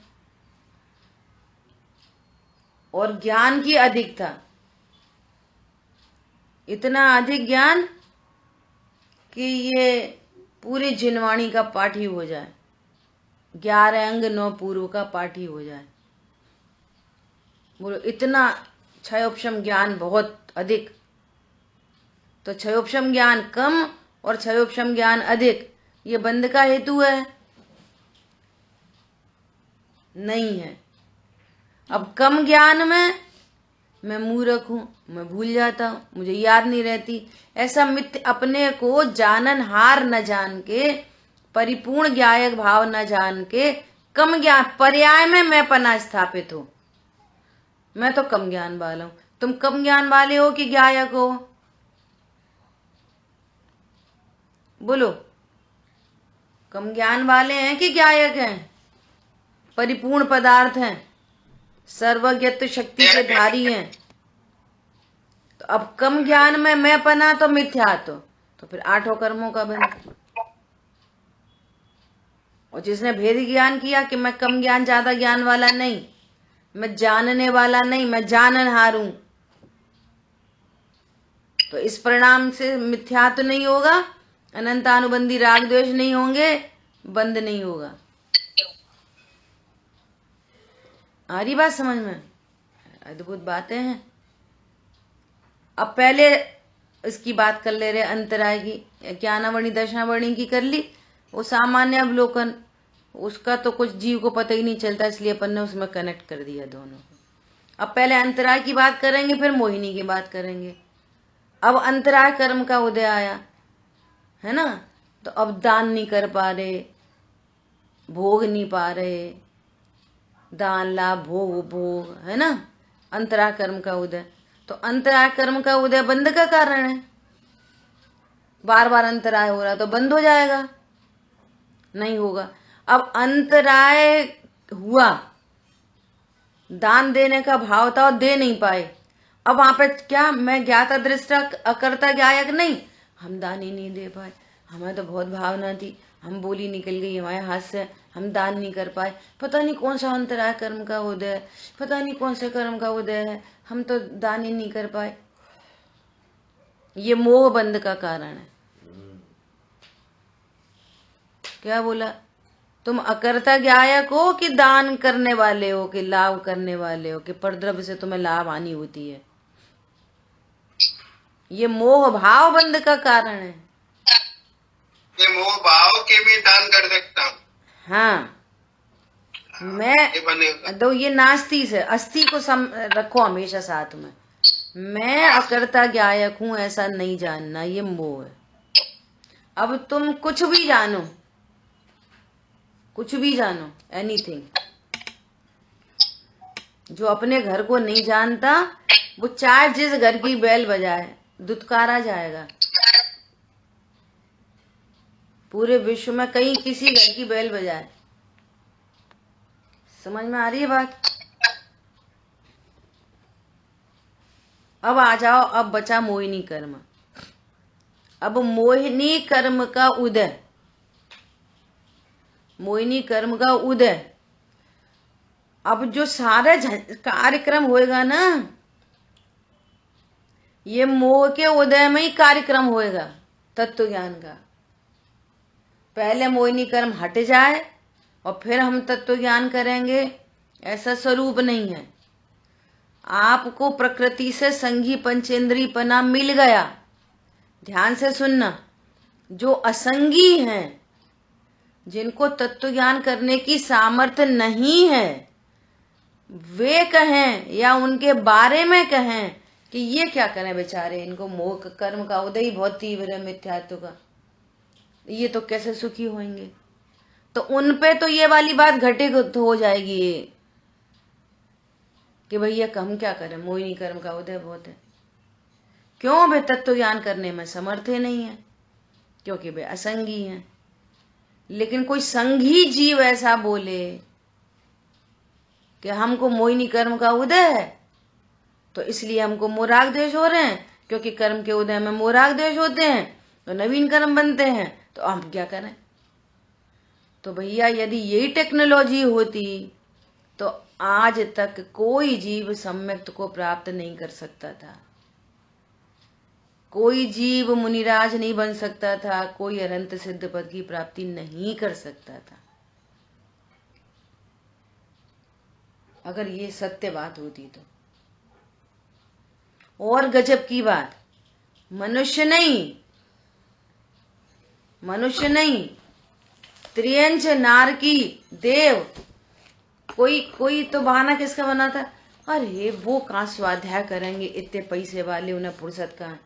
और ज्ञान की अधिकता, इतना अधिक ज्ञान कि ये पूरी जिनवाणी का पाठी हो जाए, 11 अंग 9 पूर्व का पाठी हो जाए। बोलो इतना क्षयोपशम ज्ञान बहुत अधिक, तो क्षयोपशम ज्ञान कम और क्षयोपशम ज्ञान अधिक, ये बंद का हेतु है? नहीं है। अब कम ज्ञान में मैं मूर्ख हूं, मैं भूल जाता हूं, मुझे याद नहीं रहती। ऐसा मिथ्य अपने को जाननहार न जान के, परिपूर्ण ज्ञायक भाव न जान के, कम ज्ञान पर्याय में मैं पना स्थापित हो। मैं तो कम ज्ञान वाला हूं। तुम कम ज्ञान वाले हो कि ज्ञायक हो? बोलो, कम ज्ञान वाले हैं कि ज्ञायक हैं? परिपूर्ण पदार्थ हैं, सर्वज्ञत्व शक्ति के धारी हैं। तो अब कम ज्ञान में मैं पना तो मिथ्यात्व, तो फिर 8 कर्मों का बंध। और जिसने भेद ज्ञान किया कि मैं कम ज्ञान ज्यादा ज्ञान वाला नहीं, मैं जानने वाला नहीं, मैं जाननहार हूं, तो इस परिणाम से मिथ्यात्व नहीं होगा, अनंतानुबंधी राग द्वेष नहीं होंगे, बंद नहीं होगा। आ रही बात समझ में? अद्भुत बातें हैं। अब पहले इसकी बात कर ले रहे अंतराय की, ज्ञानावणी दशावणी की कर ली, वो सामान्य अवलोकन, उसका तो कुछ जीव को पता ही नहीं चलता, इसलिए अपन ने उसमें कनेक्ट कर दिया दोनों को। अब पहले अंतराय की बात करेंगे, फिर मोहिनी की बात करेंगे। अब अंतराय कर्म का उदय आया है ना, तो अब दान नहीं कर पा रहे, भोग नहीं पा रहे, दान लाभ भोग है ना, अंतराय कर्म का उदय। तो अंतराय कर्म का उदय बंद का कारण है। बार बार अंतराय हो रहा तो बंद हो जाएगा? नहीं होगा। अब अंतराय हुआ, दान देने का भाव था और दे नहीं पाए, अब वहां पे क्या मैं ज्ञाता दृष्टा अकर्ता ज्ञायक नहीं, हम दान ही नहीं दे पाए, हमें तो बहुत भावना थी, हम बोली निकल गई हमारे हाथ से, हम दान नहीं कर पाए, पता नहीं कौन सा अंतराय कर्म का उदय है, पता नहीं कौन से कर्म का उदय है, हम तो दान ही नहीं कर पाए। ये मोह बंध का कारण है। क्या बोला? तुम अकर्ता ज्ञायक हो कि दान करने वाले हो, कि लाभ करने वाले हो, कि परद्रव्य से तुम्हें लाभ हानि होती है? ये मोह भाव बंध का कारण है। ये मोह भाव के भी दान कर सकता हूँ। हाँ, मैं तो ये नास्ती से अस्थि को रखो हमेशा साथ में। मैं अकर्ता ज्ञायक हूं ऐसा नहीं जानना, ये मोह है। अब तुम कुछ भी जानो, कुछ भी जानो, एनीथिंग, जो अपने घर को नहीं जानता वो चाहे जिस घर की बेल बजाए दुत्कारा जाएगा। पूरे विश्व में कहीं किसी घर की बेल बजाए। समझ में आ रही है बात? अब आ जाओ, अब बचा मोहिनी कर्म। अब मोहिनी कर्म का उदय, मोहिनी कर्म का उदय, अब जो सारे कार्यक्रम होएगा ना, ये मोह के उदय में ही कार्यक्रम होएगा तत्व ज्ञान का। पहले मोहिनी कर्म हट जाए और फिर हम तत्व ज्ञान करेंगे, ऐसा स्वरूप नहीं है। आपको प्रकृति से संघी पंचेंद्रीयपना मिल गया। ध्यान से सुनना, जो असंगी हैं, जिनको तत्व ज्ञान करने की सामर्थ्य नहीं है, वे कहें या उनके बारे में कहें कि ये क्या करें बेचारे, इनको मोह कर्म का उदय ही बहुत तीव्र है मिथ्यात्व का, ये तो कैसे सुखी होंगे। तो उन पे तो ये वाली बात घटित हो जाएगी कि भैया हम क्या करें, मोहिनी कर्म का उदय बहुत है। क्यों? वे तत्व ज्ञान करने में समर्थ नहीं है, क्योंकि वे असंगी हैं। लेकिन कोई संगी जीव ऐसा बोले कि हमको मोहिनी कर्म का उदय है, तो इसलिए हमको मोराग द्वेष हो रहे हैं, क्योंकि कर्म के उदय में मोराग द्वेष होते हैं तो नवीन कर्म बनते हैं, तो हम क्या करें। तो भैया यदि यही टेक्नोलॉजी होती तो आज तक कोई जीव सम्यक्त को प्राप्त नहीं कर सकता था, कोई जीव मुनिराज नहीं बन सकता था, कोई अनंत सिद्ध पद की प्राप्ति नहीं कर सकता था, अगर ये सत्य बात होती तो। और गजब की बात, मनुष्य नहीं त्रियंच नारकी देव कोई तो बहाना किसका बना था, अरे वो कहाँ स्वाध्याय करेंगे, इतने पैसे वाले, उन्हें फुर्सत कहाँ।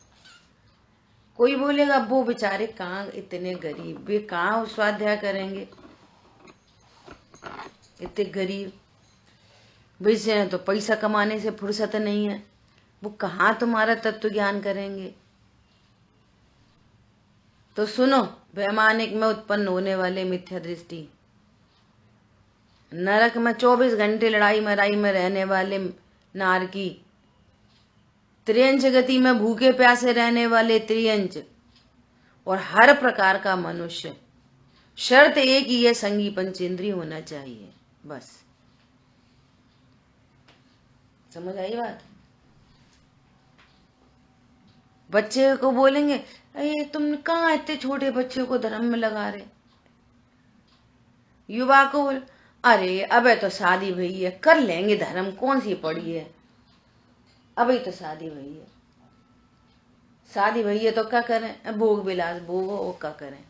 कोई बोलेगा वो बेचारे कहाँ, इतने गरीब, वे कहाँ स्वाध्याय करेंगे, इतने गरीब, वैसे तो पैसा कमाने से फुर्सत नहीं है, वो कहाँ तुम्हारा तत्व ज्ञान करेंगे। तो सुनो, वैमानिक में उत्पन्न होने वाले मिथ्या दृष्टि, नरक में 24 घंटे लड़ाई मराई में रहने वाले नारकी, त्रियंच गति में भूखे प्यासे रहने वाले त्रियंच, और हर प्रकार का मनुष्य, शर्त एक ही है, संगी पंचेंद्रिय होना चाहिए, बस। समझ आई बात। बच्चे को बोलेंगे, अरे तुम कहाँ इतने छोटे बच्चे को धर्म में लगा रहे। युवा को बोल, अरे अबे तो शादी भई है, कर लेंगे धर्म, कौन सी पड़ी है, अभी तो शादी भई है, शादी भई है तो क्या करें, भोग विलास भोगो, वो क्या करें,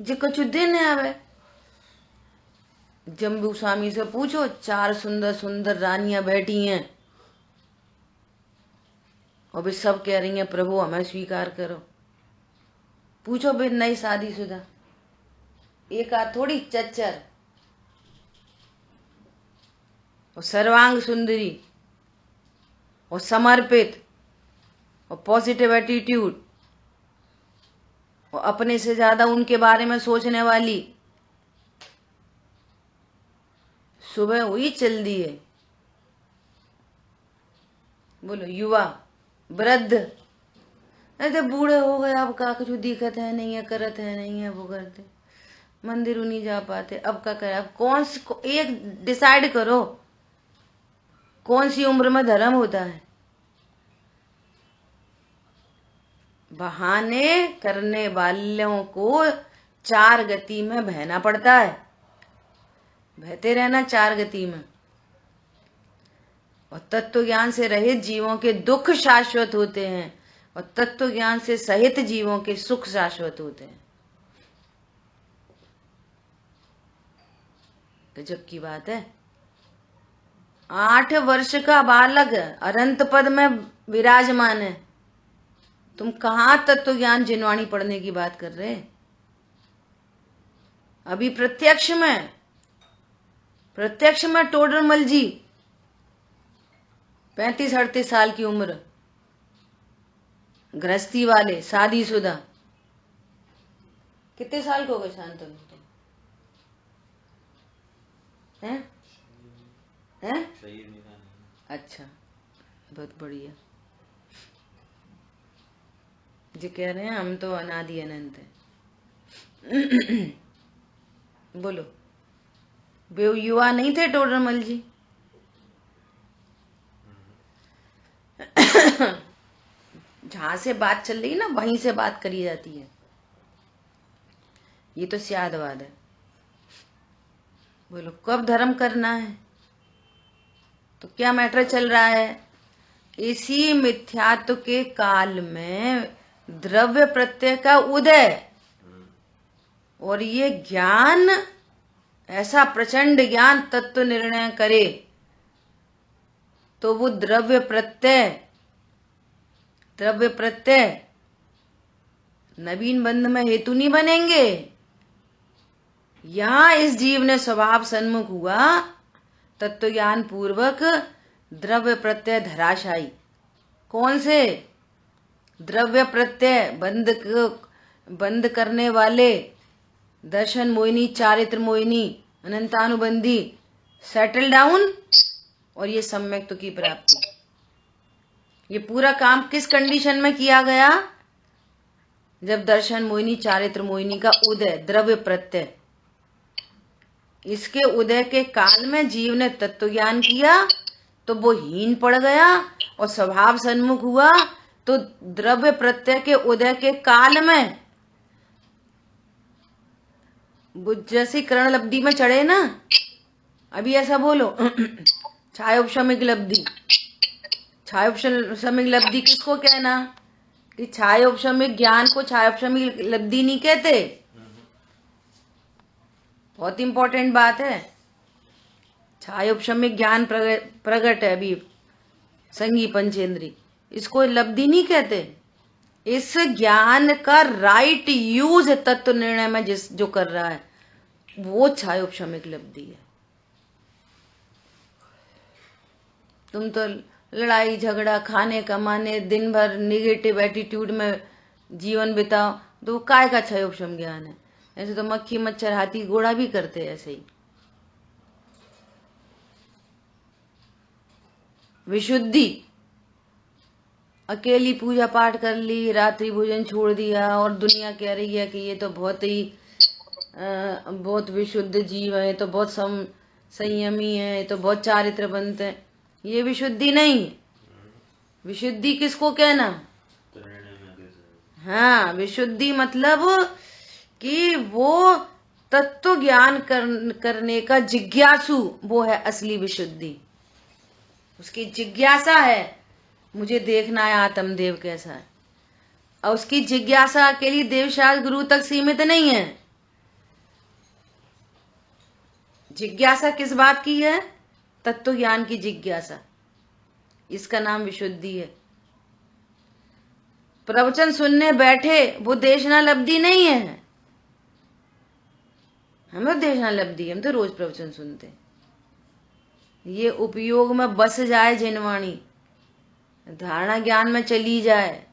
जो कुछ दिन है। अबे जम्बू स्वामी से पूछो, 4 सुंदर सुंदर रानियां बैठी हैं और भी सब कह रही हैं प्रभु हमें स्वीकार करो। पूछो भी नई शादीशुदा, एक आध थोड़ी चच्चर और सर्वांग सुंदरी और समर्पित और पॉजिटिव एटीट्यूड और अपने से ज्यादा उनके बारे में सोचने वाली। सुबह हुई चल दी है, बोलो युवा वृद्ध, अरे बूढ़े हो गए, अब का कुछ दिखत है नहीं है, करत है नहीं है, वो करते मंदिर नहीं जा पाते, अब क्या करे। अब कौन सी एक डिसाइड करो, कौन सी उम्र में धर्म होता है। बहाने करने वालों को 4 गति में बहना पड़ता है, बहते रहना 4 गति में। और तत्व ज्ञान से रहित जीवों के दुख शाश्वत होते हैं और तत्व ज्ञान से सहित जीवों के सुख शाश्वत होते हैं। गजब की बात है। 8 वर्ष का बालक अनंत पद में विराजमान है, तुम कहां तत्व ज्ञान जिनवाणी पढ़ने की बात कर रहे। अभी प्रत्यक्ष में टोडरमल जी 35-38 साल की उम्र, गृहस्थी वाले, शादीशुदा। कितने साल को हो गए शांतनु तुम? हैं? अच्छा, बहुत बढ़िया। जो कह रहे हैं हम तो अनादि अनंत है। बोलो, वे युवा नहीं थे टोडरमल जी? जहां से बात चल रही है ना, वहीं से बात करी जाती है। ये तो स्यादवाद है। बोलो, कब धर्म करना है? तो क्या मैटर चल रहा है? इसी मिथ्यात्व के काल में द्रव्य प्रत्यय का उदय और ये ज्ञान, ऐसा प्रचंड ज्ञान तत्व निर्णय करे तो वो द्रव्य प्रत्यय नवीन बंध में हेतु नहीं बनेंगे। यहां इस जीव ने स्वभाव सन्मुख हुआ, तत्व ज्ञान पूर्वक द्रव्य प्रत्यय धराशायी। कौन से द्रव्य प्रत्यय? बंद करने वाले, दर्शन मोहिनी, चारित्र मोहिनी, अनंतानुबंधी, सेटल डाउन और ये सम्यक्त्व की प्राप्ति। ये पूरा काम किस कंडीशन में किया गया? जब दर्शन मोहिनी, चारित्र मोहिनी का उदय, द्रव्य प्रत्यय, इसके उदय के काल में जीव ने तत्व ज्ञान किया तो वो हीन पड़ गया और स्वभाव सन्मुख हुआ। तो द्रव्य प्रत्यय के उदय के काल में वो जैसी करण लब्धि में चढ़े ना, अभी ऐसा बोलो, छायोपशमिक लब्धि। छायोपशमिक लब्धि किसको कहना? कि छायोपशमिक ज्ञान को छायोपशमिक लब्धि नहीं कहते। बहुत इंपॉर्टेंट बात है। छायोपशमिक ज्ञान प्रगट है अभी संगी पंचेंद्री, इसको लब्धि नहीं कहते। इस ज्ञान का राइट यूज तत्व निर्णय में जो कर रहा है वो छायोपशमिक लब्धि है। तुम तो लड़ाई झगड़ा खाने कमाने दिन भर निगेटिव एटीट्यूड में जीवन बिताओ, तो वो काय का क्षयोपशम ज्ञान है। ऐसे तो मक्खी मच्छर हाथी घोड़ा भी करते हैं ऐसे ही। विशुद्धि, अकेली पूजा पाठ कर ली, रात्रि भोजन छोड़ दिया और दुनिया कह रही है कि ये तो बहुत विशुद्ध जीव है, तो बहुत संयमी है, तो बहुत चारित्रवंत है। ये विशुद्धि नहीं है। विशुद्धि किसको कहना? हाँ, विशुद्धि मतलब कि वो तत्व ज्ञान करने का जिज्ञासु, वो है असली विशुद्धि। उसकी जिज्ञासा है, मुझे देखना है आत्मदेव कैसा है। और उसकी जिज्ञासा अकेली देवशास्त्र गुरु तक सीमित नहीं है। जिज्ञासा किस बात की है? तत्व ज्ञान की जिज्ञासा, इसका नाम विशुद्धि है। प्रवचन सुनने बैठे वो देशना लब्धि नहीं है। हमें देशना लब्धि, हम तो रोज प्रवचन सुनते। ये उपयोग में बस जाए जिनवाणी, धारणा ज्ञान में चली जाए,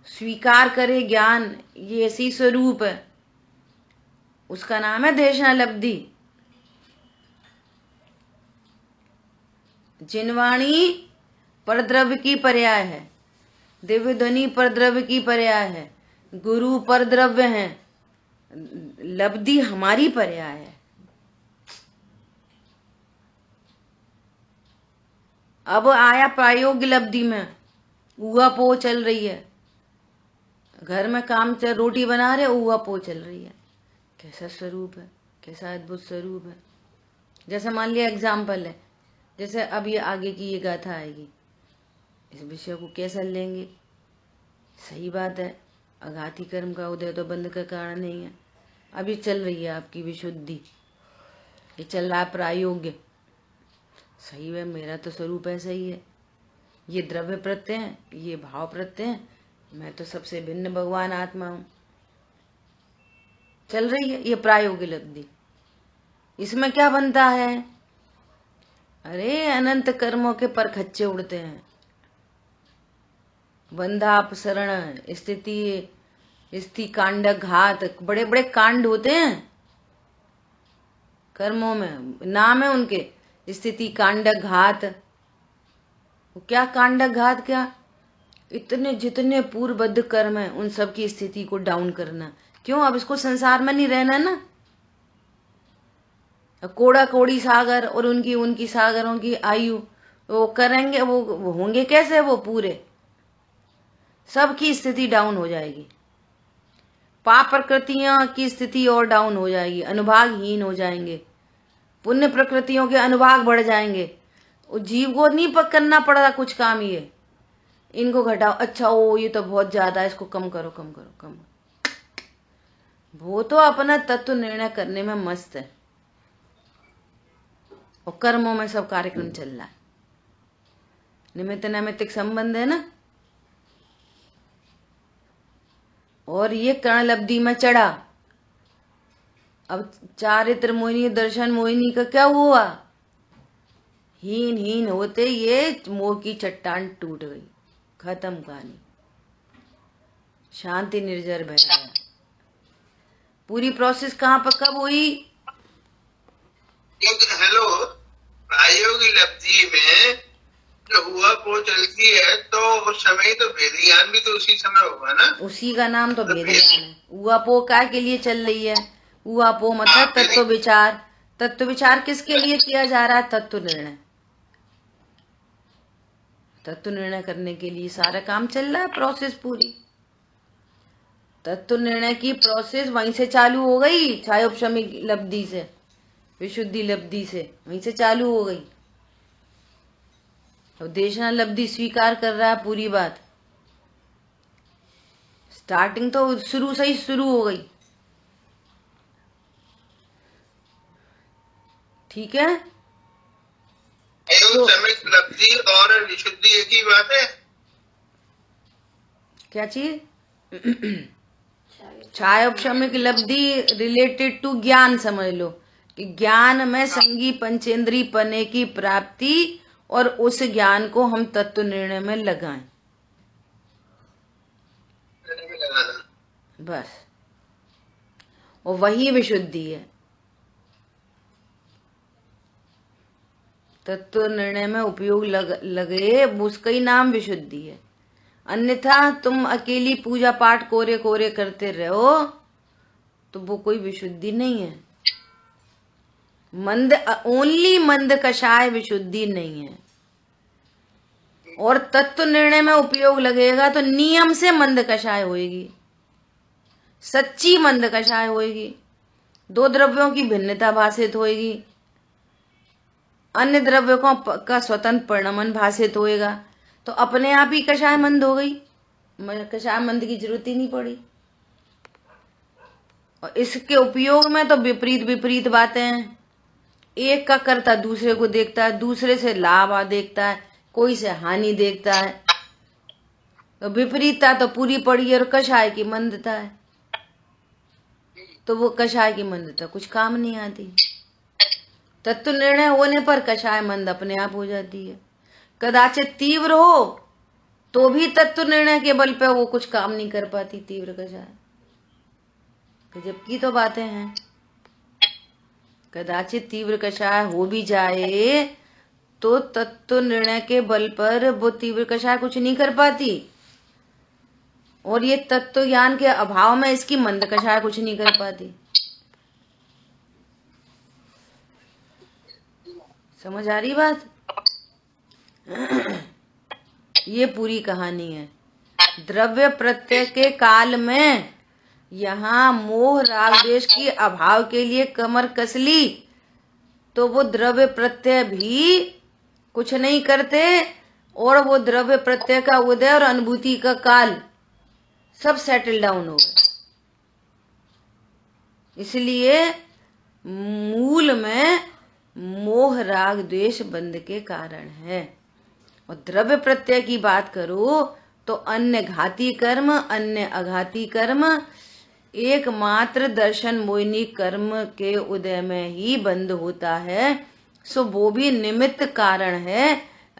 स्वीकार करे ज्ञान ये ऐसी स्वरूप है, उसका नाम है देशना लब्धि। जिनवाणी परद्रव्य की पर्याय है, दिव्य ध्वनि परद्रव्य की पर्याय है, गुरु परद्रव्य है, लब्धि हमारी पर्याय है। अब आया प्रायोगिक लब्धि में, उआ पो चल रही है, घर में काम चल, रोटी बना रहे, उआ पो चल रही है। कैसा स्वरूप है, कैसा अद्भुत स्वरूप है। जैसे मान लिया एग्जाम्पल है, जैसे अब ये आगे की ये गाथा आएगी, इस विषय को कैसा लेंगे? सही बात है, अघाती कर्म का उदय तो बंध का कारण नहीं है। अब ये चल रही है आपकी विशुद्धि, ये चल रहा है प्रायोग्य। सही है, मेरा तो स्वरूप ऐसा ही है, ये द्रव्य प्रत्यय है, ये भाव प्रत्यय है, मैं तो सबसे भिन्न भगवान आत्मा हूं। चल रही है ये प्रायोगिक लब्धि। इसमें क्या बनता है? अरे अनंत कर्मों के परखच्चे उड़ते हैं। बंधा अपसरण, स्थिति कांड घात, बड़े बड़े कांड होते हैं कर्मों में, नाम है उनके स्थिति कांड घात। क्या कांड घात? क्या इतने जितने पूर्वबद्ध कर्म है उन सब की स्थिति को डाउन करना। क्यों? अब इसको संसार में नहीं रहना ना। कोड़ा कोड़ी सागर और उनकी सागरों की आयु वो करेंगे, वो होंगे कैसे? वो पूरे सबकी स्थिति डाउन हो जाएगी। पाप प्रकृतियों की स्थिति और डाउन हो जाएगी, अनुभागहीन हो जाएंगे। पुण्य प्रकृतियों के अनुभाग बढ़ जाएंगे। जीव को नहीं करना पड़ रहा कुछ काम, ये इनको घटाओ, अच्छा ओ ये तो बहुत ज्यादा है, इसको कम करो कम करो कम। वो तो अपना तत्व निर्णय करने में मस्त है और कर्मों में सब कार्यक्रम चल रहा है। निमित्त नैमित्तिक संबंध है ना। और ये कर्ण लब्धि में चढ़ा। अब चारित्र मोहिनी दर्शन मोहिनी का क्या हुआ? हीन हीन होते ये मोह की चट्टान टूट गई, खत्म कहानी, शांति निर्जर बह गया। पूरी प्रोसेस कहाँ पर कब हुई? हेलो, प्रायोगिक लब्धि में जो हुआ वो चलती है, तो उस समय तो भेद ज्ञान भी तो उसी समय होगा ना। उसी का नाम तो भेद ज्ञान है। हुआ पो काय के लिए चल रही है? हुआ पो मतलब तत्व विचार। तत्व विचार किसके लिए किया जा रहा है? तत्व निर्णय। तत्व निर्णय करने के लिए सारा काम चल रहा है, प्रोसेस पूरी। तत्व निर्णय की प्रोसेस वहीं से चालू हो गई, छायोपशमिक लब्धि से, विशुद्धि लब्धि से वहीं से चालू हो गई। अब देशना लब्धि स्वीकार कर रहा है पूरी बात। स्टार्टिंग तो शुरू से ही शुरू हो गई। ठीक है, तो सम्यक लब्धि और विशुद्धि एक ही बात है। क्या चीज? छायोपशमिक लब्धि रिलेटेड टू ज्ञान समझ लो कि ज्ञान में संगी पंचेंद्री पने की प्राप्ति और उस ज्ञान को हम तत्व निर्णय में लगाएं, बस। और वही विशुद्धि है, तत्व निर्णय में उपयोग लगे उसका ही नाम विशुद्धि है। अन्यथा तुम अकेली पूजा पाठ कोरे कोरे करते रहो तो वो कोई विशुद्धि नहीं है। मंद ओनली मंद कषाय विशुद्धि नहीं है। और तत्व निर्णय में उपयोग लगेगा तो नियम से मंद कषाय होएगी, सच्ची मंद कषाय होएगी। दो द्रव्यों की भिन्नता भाषित होएगी, अन्य द्रव्यों का स्वतंत्र परिणमन भाषित होएगा, तो अपने आप ही कषाय मंद हो गई, कषाय मंद की जरूरत ही नहीं पड़ी। और इसके उपयोग में तो विपरीत विपरीत बातें हैं। एक का कर्ता दूसरे को देखता है, दूसरे से लाभ देखता है, कोई से हानि देखता है। तो विपरीतता तो पूरी पड़ी है और कषाय की मंदता है, तो वो कषाय की मंदता कुछ काम नहीं आती। तत्व निर्णय होने पर कषाय मंद अपने आप हो जाती है। कदाचित तीव्र हो तो भी तत्व निर्णय के बल पे वो कुछ काम नहीं कर पाती तीव्र कषाय। गजब की तो बातें हैं। कदाचित तीव्र कषाय हो भी जाए तो तत्व निर्णय के बल पर वो तीव्र कषाय कुछ नहीं कर पाती, और ये तत्व ज्ञान के अभाव में इसकी मंद कषाय कुछ नहीं कर पाती। समझ आ रही बात? ये पूरी कहानी है। द्रव्य प्रत्यय के काल में यहाँ मोह राग द्वेष की अभाव के लिए कमर कस ली तो वो द्रव्य प्रत्यय भी कुछ नहीं करते, और वो द्रव्य प्रत्यय का उदय और अनुभूति का काल सब सेटल डाउन हो गए। इसलिए मूल में मोह राग द्वेष बंध के कारण है। और द्रव्य प्रत्यय की बात करो तो अन्य घाती कर्म, अन्य अघाती कर्म एकमात्र दर्शन मोहिनी कर्म के उदय में ही बंद होता है। सो वो भी निमित्त कारण है।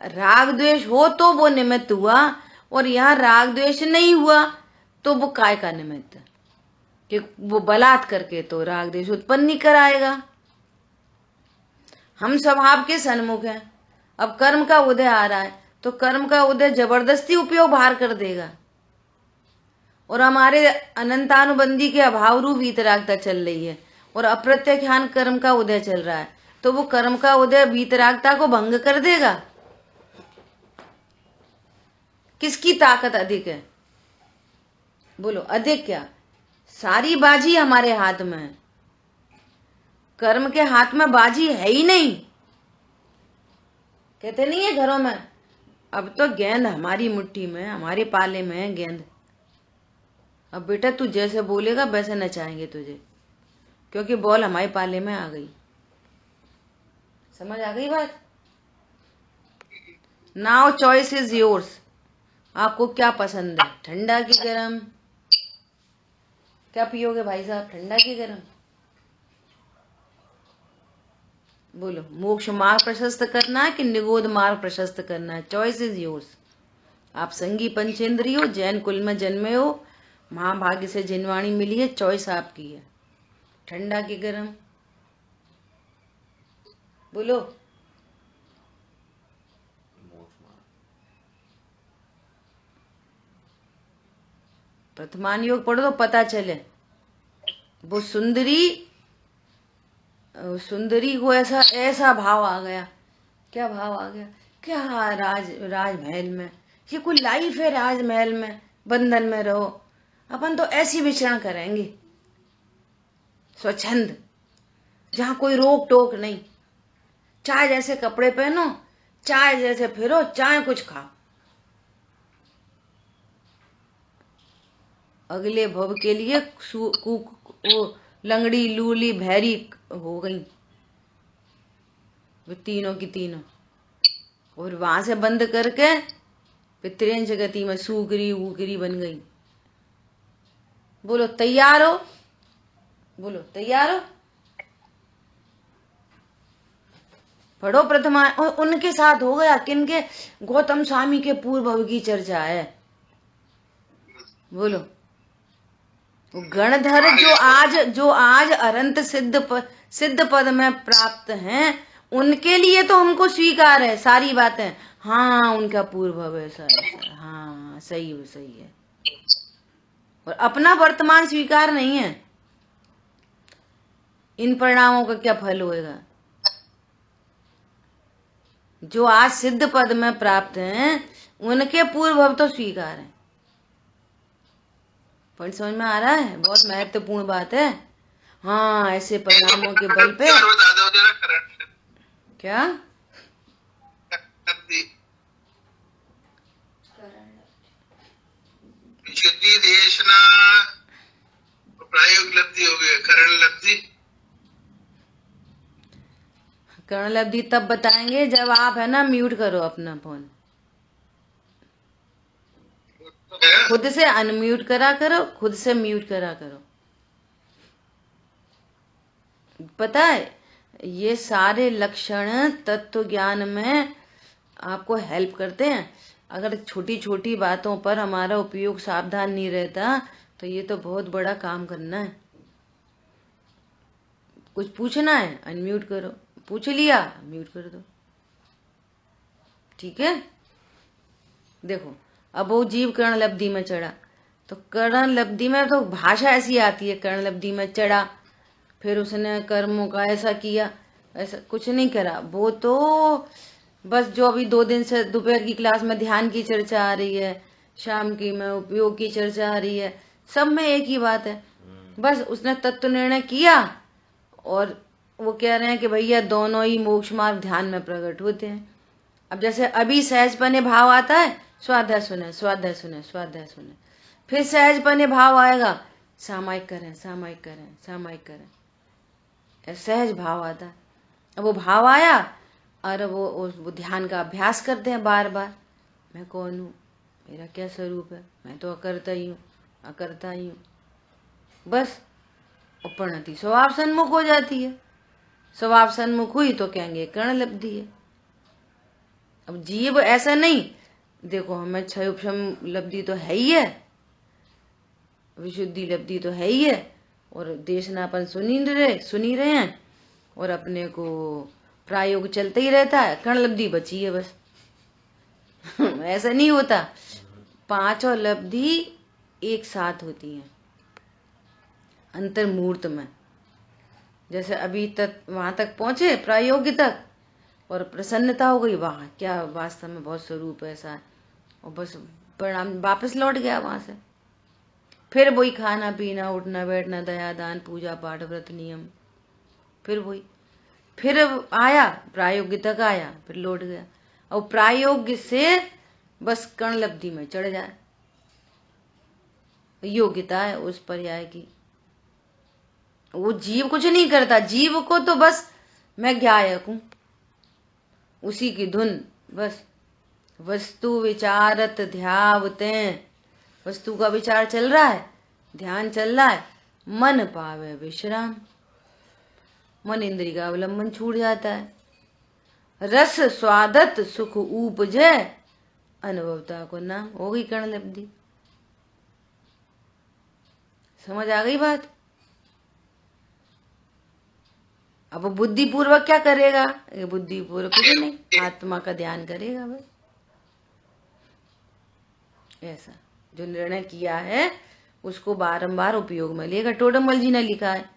राग द्वेष हो तो वो निमित्त हुआ, और यहाँ राग द्वेष नहीं हुआ तो वो काय का निमित्त, कि वो बलात् करके तो राग द्वेष उत्पन्न नहीं कराएगा। हम स्वभाव के सन्मुख हैं। अब कर्म का उदय आ रहा है तो कर्म का उदय जबरदस्ती उपयोग बाहर कर देगा, और हमारे अनंतानुबंधी के अभाव रूप वीतरागता चल रही है, और अप्रत्यख्यान कर्म का उदय चल रहा है, तो वो कर्म का उदय वीतरागता को भंग कर देगा। किसकी ताकत अधिक है? बोलो, अधिक क्या? सारी बाजी हमारे हाथ में है, कर्म के हाथ में बाजी है ही नहीं। कहते नहीं है घरों में, अब तो गेंद हमारी मुट्ठी में, हमारे पाले में है गेंद। अब बेटा तू जैसे बोलेगा वैसे नचाएंगे तुझे, क्योंकि बॉल हमारे पाले में आ गई। समझ आ गई बात? Now choice is yours. आपको क्या पसंद है, ठंडा की गरम? क्या पियोगे भाई साहब, ठंडा की गरम? बोलो, मोक्ष मार्ग प्रशस्त करना है कि निगोद मार्ग प्रशस्त करना है? Choice is yours. आप संगी पंचेंद्रिय हो, जैन कुल में जन्मे हो, महाभाग्य से जिनवाणी मिली है, चॉइस आपकी है। ठंडा की गरम? बोलो। प्रथमान योग पढ़ो तो पता चले। वो सुंदरी को ऐसा भाव आ गया। क्या भाव आ गया? क्या राजमहल में, ये कोई लाइफ है? राजमहल में बंधन में रहो, अपन तो ऐसी विचरण करेंगे स्वच्छंद, जहां कोई रोक टोक नहीं। चाहे जैसे कपड़े पहनो, चाहे जैसे फिरो, चाहे कुछ खाओ। अगले भव के लिए वो लंगड़ी लूली भैरी हो गई, वो तीनों की तीनों। और वहां से बंद करके पितृंश गति में सूकरी ऊकरी बन गई। बोलो तैयार हो? बोलो तैयार हो? पढ़ो प्रथमा। और उनके साथ हो गया किनके? गौतम स्वामी के पूर्व भव की चर्चा है। बोलो गणधर जो आज अनंत सिद्ध पद में प्राप्त हैं, उनके लिए तो हमको स्वीकार है सारी बातें। हाँ उनका पूर्व भव ऐसा ऐसा, हाँ सही है। और अपना वर्तमान स्वीकार नहीं है। इन परिणामों का क्या फल होएगा? जो आज सिद्ध पद में प्राप्त हैं, उनके पूर्व भव तो स्वीकार है। पॉइंट समझ में आ रहा है? बहुत महत्वपूर्ण बात है। हाँ ऐसे परिणामों के बल पे क्या विशुद्धि देशना प्रायोगिक लब्धि हो गया। कर्ण लब्धि तब बताएंगे जब आप है ना म्यूट करो अपना फोन, खुद से अनम्यूट करा करो, खुद से म्यूट करा करो। पता है ये सारे लक्षण तत्व ज्ञान में आपको हेल्प करते हैं। अगर छोटी छोटी बातों पर हमारा उपयोग सावधान नहीं रहता तो ये तो बहुत बड़ा काम करना है। कुछ पूछना है अनम्यूट करो, पूछ लिया म्यूट कर दो, ठीक है। देखो अब वो जीव कर्ण लब्धि में चढ़ा, तो कर्ण लब्धि में तो भाषा ऐसी आती है, कर्ण लब्धि में चढ़ा, फिर उसने कर्मों का ऐसा किया, ऐसा कुछ नहीं करा। वो तो बस जो अभी 2 दिन से दोपहर की क्लास में ध्यान की चर्चा आ रही है, शाम की में उपयोग की चर्चा आ रही है, सब में एक ही बात है। बस उसने तत्व निर्णय किया और वो कह रहे हैं कि भैया दोनों ही मोक्ष मार्ग ध्यान में प्रकट होते हैं। अब जैसे अभी सहजपने भाव आता है, स्वाध्याय सुने स्वाध्याय सुने स्वाध्याय सुने, फिर सहजपने भाव आएगा, सामायिक करें सामायिक करें सामायिक करें, सहज भाव आता है। अब वो भाव आया और वो ध्यान का अभ्यास करते हैं बार बार। मैं कौन हूँ, मेरा क्या स्वरूप है, मैं तो अकर्ता ही हूँ, अकर्ता ही हूँ। बस उपरनति स्वभाव सन्मुख हो जाती है। स्वभाव सन्मुख हुई तो कहेंगे कर्ण लब्धि है। अब जीव ऐसा नहीं, देखो हमें क्षय उपशम लब्धि तो है ही है, विशुद्धि लब्धि तो है ही है, और देशनापन सुनी रहे हैं, और अपने को प्रायोग चलते ही रहता है, कर्ण लब्धि बची है बस। ऐसा नहीं होता, 5 लब्धि एक साथ होती हैं अंतर्मूर्त में। जैसे अभी तक वहां तक पहुंचे प्रायोगिक तक और प्रसन्नता हो गई, वाह क्या वास्तव में बहुत स्वरूप ऐसा है, और बस परिणाम वापस लौट गया वहां से। फिर वही खाना पीना उठना बैठना दया दान पूजा पाठ व्रत नियम, फिर वही, फिर आया प्रायोगिक तक आया, फिर लौट गया। और प्रायोगिक से बस कर्ण लब्धि में चढ़ जाए, योग्यता है उस पर्याय की। वो जीव कुछ नहीं करता, जीव को तो बस मैं ज्ञायक हूं, उसी की धुन बस। वस्तु विचारत ध्यावते, वस्तु का विचार चल रहा है, ध्यान चल रहा है, मन पावे विश्राम, मन इंद्रिय का अवलंबन छूट जाता है। रस स्वादत सुख उपजे, अनुभवता को नाम, हो गई कर्ण लब्धि। समझ आ गई बात? अब वो बुद्धि पूर्वक क्या करेगा? ये बुद्धि पूर्वक कुछ नहीं, आत्मा का ध्यान करेगा बस। ऐसा जो निर्णय किया है उसको बारंबार उपयोग में लेगा। टोडरमल जी ने लिखा है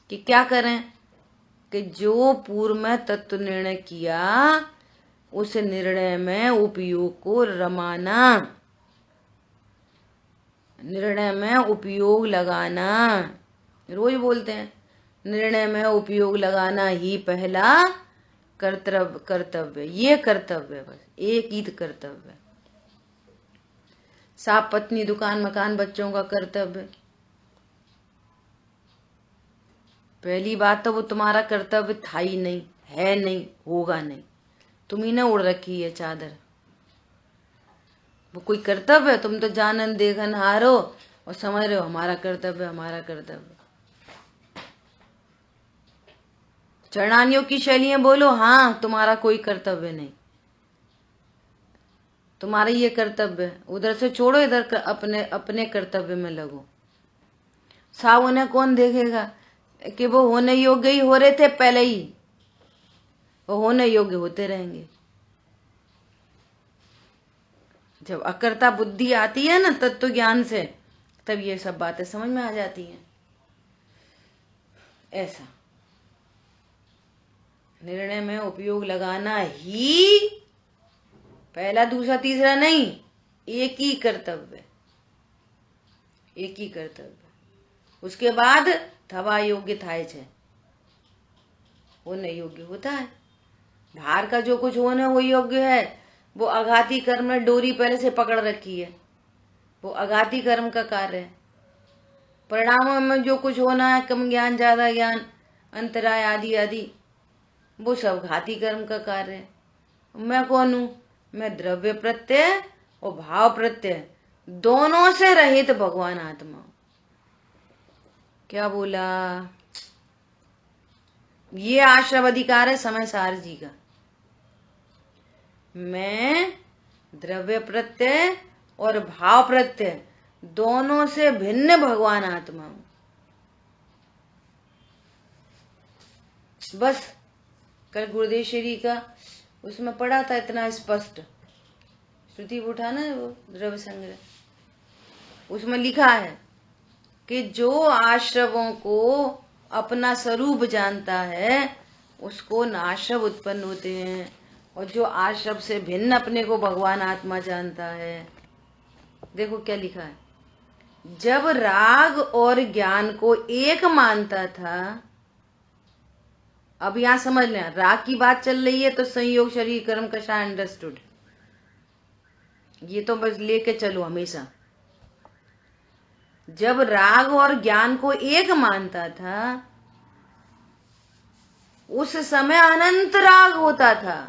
कि क्या करें, कि जो पूर्व में तत्व निर्णय किया उस निर्णय में उपयोग को रमाना, निर्णय में उपयोग लगाना। रोज बोलते हैं निर्णय में उपयोग लगाना ही पहला कर्तव्य, ये कर्तव्य बस, एक ही कर्तव्य। साफ पत्नी, दुकान, मकान, बच्चों का कर्तव्य। पहली बात तो वो तुम्हारा कर्तव्य था ही नहीं, है नहीं, होगा नहीं। तुम ही ने उड़ रखी है चादर। वो कोई कर्तव्य है? तुम तो जानन देखन हारो और समझ रहे हो हमारा कर्तव्य, हमारा कर्तव्य। चरणानियों की शैलियां बोलो, हाँ तुम्हारा कोई कर्तव्य नहीं, तुम्हारा ये कर्तव्य है। उधर से छोड़ो, इधर अपने अपने कर्तव्य में लगो। साव उन्हें कौन देखेगा कि वो होने योग्य ही हो रहे थे पहले ही, वो होने योग्य होते रहेंगे। जब अकर्ता बुद्धि आती है ना तत्व ज्ञान से, तब ये सब बातें समझ में आ जाती हैं। ऐसा निर्णय में उपयोग लगाना ही पहला, दूसरा, तीसरा नहीं, एक ही कर्तव्य, एक ही कर्तव्य। उसके बाद थवा योग्य थाय छे, होने योग्य होता है। बाहर का जो कुछ होने वो योग्य है, वो आघाती कर्म ने डोरी पहले से पकड़ रखी है, वो आघाती कर्म का कार्य है। परिणामों में जो कुछ होना है, कम ज्ञान, ज्यादा ज्ञान, अंतराय आदि आदि, वो सब घाती कर्म का कार्य है। मैं कौन हूं? मैं द्रव्य प्रत्यय और भाव प्रत्यय दोनों से रहित भगवान आत्मा। क्या बोला? ये आश्रव अधिकार है समय सार जी का। मैं द्रव्य प्रत्यय और भाव प्रत्यय दोनों से भिन्न भगवान आत्मा हूं। बस कल गुरुदेश्वरी का उसमें पढ़ा था इतना स्पष्ट, श्रुति उठा ना वो द्रव्य संग्रह, उसमें लिखा है कि जो आश्रवों को अपना स्वरूप जानता है उसको नाश्रव उत्पन्न होते हैं, और जो आश्रव से भिन्न अपने को भगवान आत्मा जानता है। देखो क्या लिखा है, जब राग और ज्ञान को एक मानता था। अब यहां समझ लें, राग की बात चल रही है तो संयोग शरीर कर्म कषा अंडरस्टूड, ये तो बस लेके चलो हमेशा। जब राग और ज्ञान को एक मानता था उस समय अनंत राग होता था।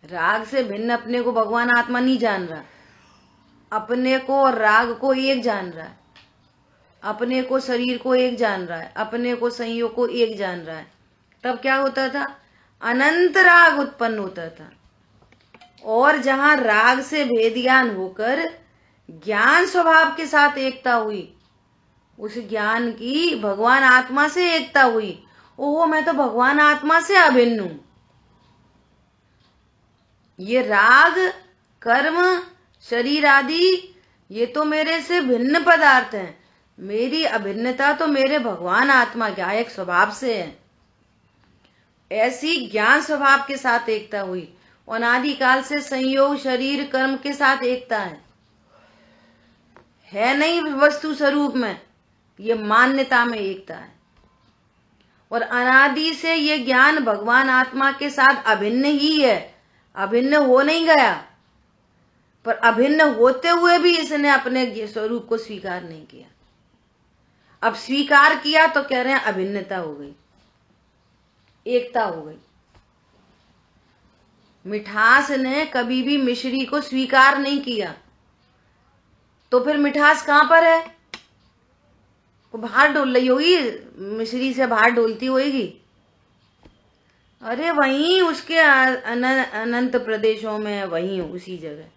राग से भिन्न अपने को भगवान आत्मा नहीं जान रहा, अपने को और राग को एक जान रहा है, अपने को शरीर को एक जान रहा है, अपने को संयोग को एक जान रहा है। तब क्या होता था? अनंत राग उत्पन्न होता था। और जहां राग से भेद ज्ञान होकर ज्ञान स्वभाव के साथ एकता हुई, उस ज्ञान की भगवान आत्मा से एकता हुई। ओहो, मैं तो भगवान आत्मा से अभिन्न हूं। ये राग, कर्म, शरीर आदि ये तो मेरे से भिन्न पदार्थ हैं। मेरी अभिन्नता तो मेरे भगवान आत्मा ज्ञायक स्वभाव से है। ऐसी ज्ञान स्वभाव के साथ एकता हुई। अनादिकाल से संयोग शरीर कर्म के साथ एकता है नहीं वस्तु स्वरूप में, ये मान्यता में एकता है। और अनादि से ये ज्ञान भगवान आत्मा के साथ अभिन्न ही है, अभिन्न हो नहीं गया। पर अभिन्न होते हुए भी इसने अपने स्वरूप को स्वीकार नहीं किया। अब स्वीकार किया तो कह रहे हैं अभिन्नता हो गई, एकता हो गई। मिठास ने कभी भी मिश्री को स्वीकार नहीं किया, तो फिर मिठास कहां पर है? वो बाहर डोल रही होगी, मिश्री से बाहर डोलती होगी। अरे वहीं उसके अनंत प्रदेशों में, वहीं उसी जगह,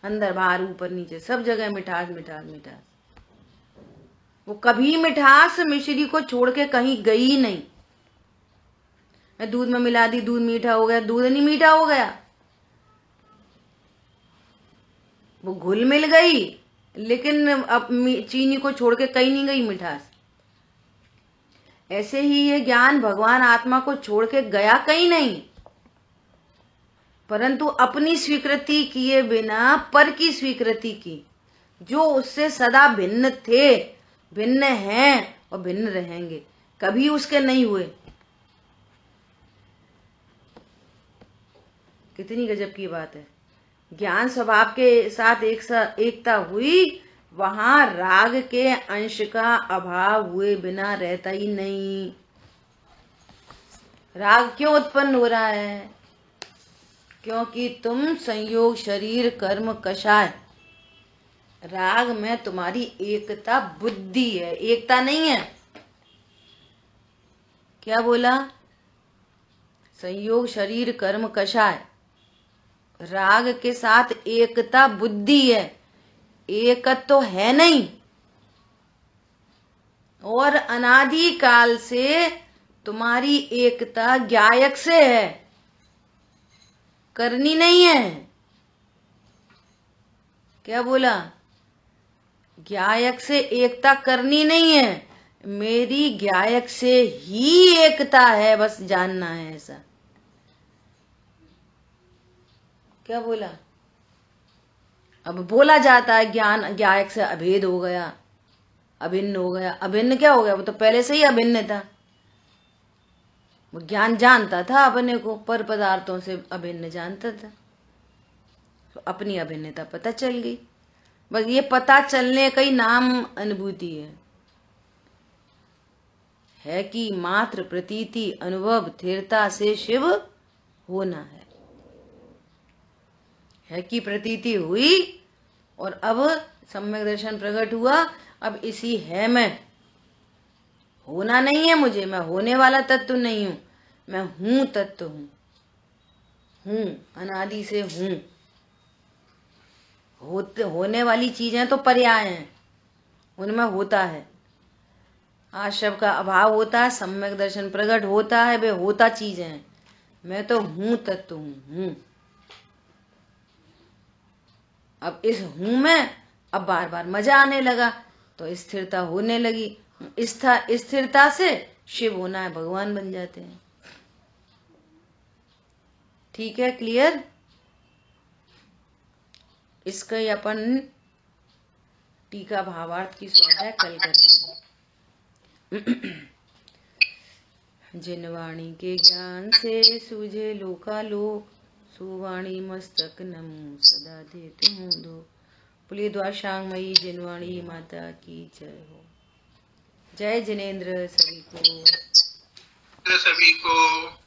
अंदर बाहर ऊपर नीचे सब जगह मिठास मिठास मिठास। वो कभी मिठास मिश्री को छोड़ के कहीं गई नहीं। मैं दूध में मिला दी, दूध मीठा हो गया, दूध नहीं मीठा हो गया, वो घुल मिल गई, लेकिन अब चीनी को छोड़ के कहीं नहीं गई मिठास। ऐसे ही ये ज्ञान भगवान आत्मा को छोड़ के गया कहीं नहीं, परंतु अपनी स्वीकृति किए बिना पर की स्वीकृति की। जो उससे सदा भिन्न थे, भिन्न हैं और भिन्न रहेंगे, कभी उसके नहीं हुए। कितनी गजब की बात है। ज्ञान स्वभाव के साथ एकता हुई, वहां राग के अंश का अभाव हुए बिना रहता ही नहीं। राग क्यों उत्पन्न हो रहा है? क्योंकि तुम संयोग शरीर कर्म कषाय, राग में तुम्हारी एकता बुद्धि है, एकता नहीं है। क्या बोला? संयोग शरीर कर्म कषाय, राग के साथ एकता बुद्धि है, एकत तो है नहीं। और अनादि काल से तुम्हारी एकता ज्ञायक से है, करनी नहीं है। क्या बोला? ज्ञायक से एकता करनी नहीं है, मेरी ज्ञायक से ही एकता है, बस जानना है ऐसा। क्या बोला? अब बोला जाता है ज्ञान ज्ञायक से अभेद हो गया, अभिन्न हो गया। अभिन्न क्या हो गया? वो तो पहले से ही अभिन्न था। वो ज्ञान जानता था अपने को, पर पदार्थों से अभिन्न जानता था, तो अपनी अभिन्नता पता चल गई। बस ये पता चलने का ही नाम अनुभूति है कि मात्र प्रतीति अनुभव स्थिरता से शिव होना है कि प्रतीति हुई और अब सम्यक दर्शन प्रकट हुआ। अब इसी है मैं, होना नहीं है मुझे, मैं होने वाला तत्व नहीं हूं, मैं हूं तत्व हूं, अनादि से हूं। होने वाली चीजें तो पर्याय हैं, उनमें होता है। आज शब्द का अभाव होता है, सम्यक दर्शन प्रकट होता है, वे होता चीजें हैं। मैं तो हूं तत्व हूं। अब इस हूं में अब बार बार मजा आने लगा, तो स्थिरता होने लगी। स्थिरता से शिव होना है, भगवान बन जाते हैं। ठीक है, क्लियर? इसका ही अपन टीका भावार्थ की स्वाध्याय कल करेंगे। जिनवाणी के ज्ञान से सूझे लोकालोक, सुवाणी मस्तक नमो सदा देते हूँ दो। पुलिय द्वाशांगमयी जिनवाणी माता की जय हो। जय जिनेन्द्र सभी को।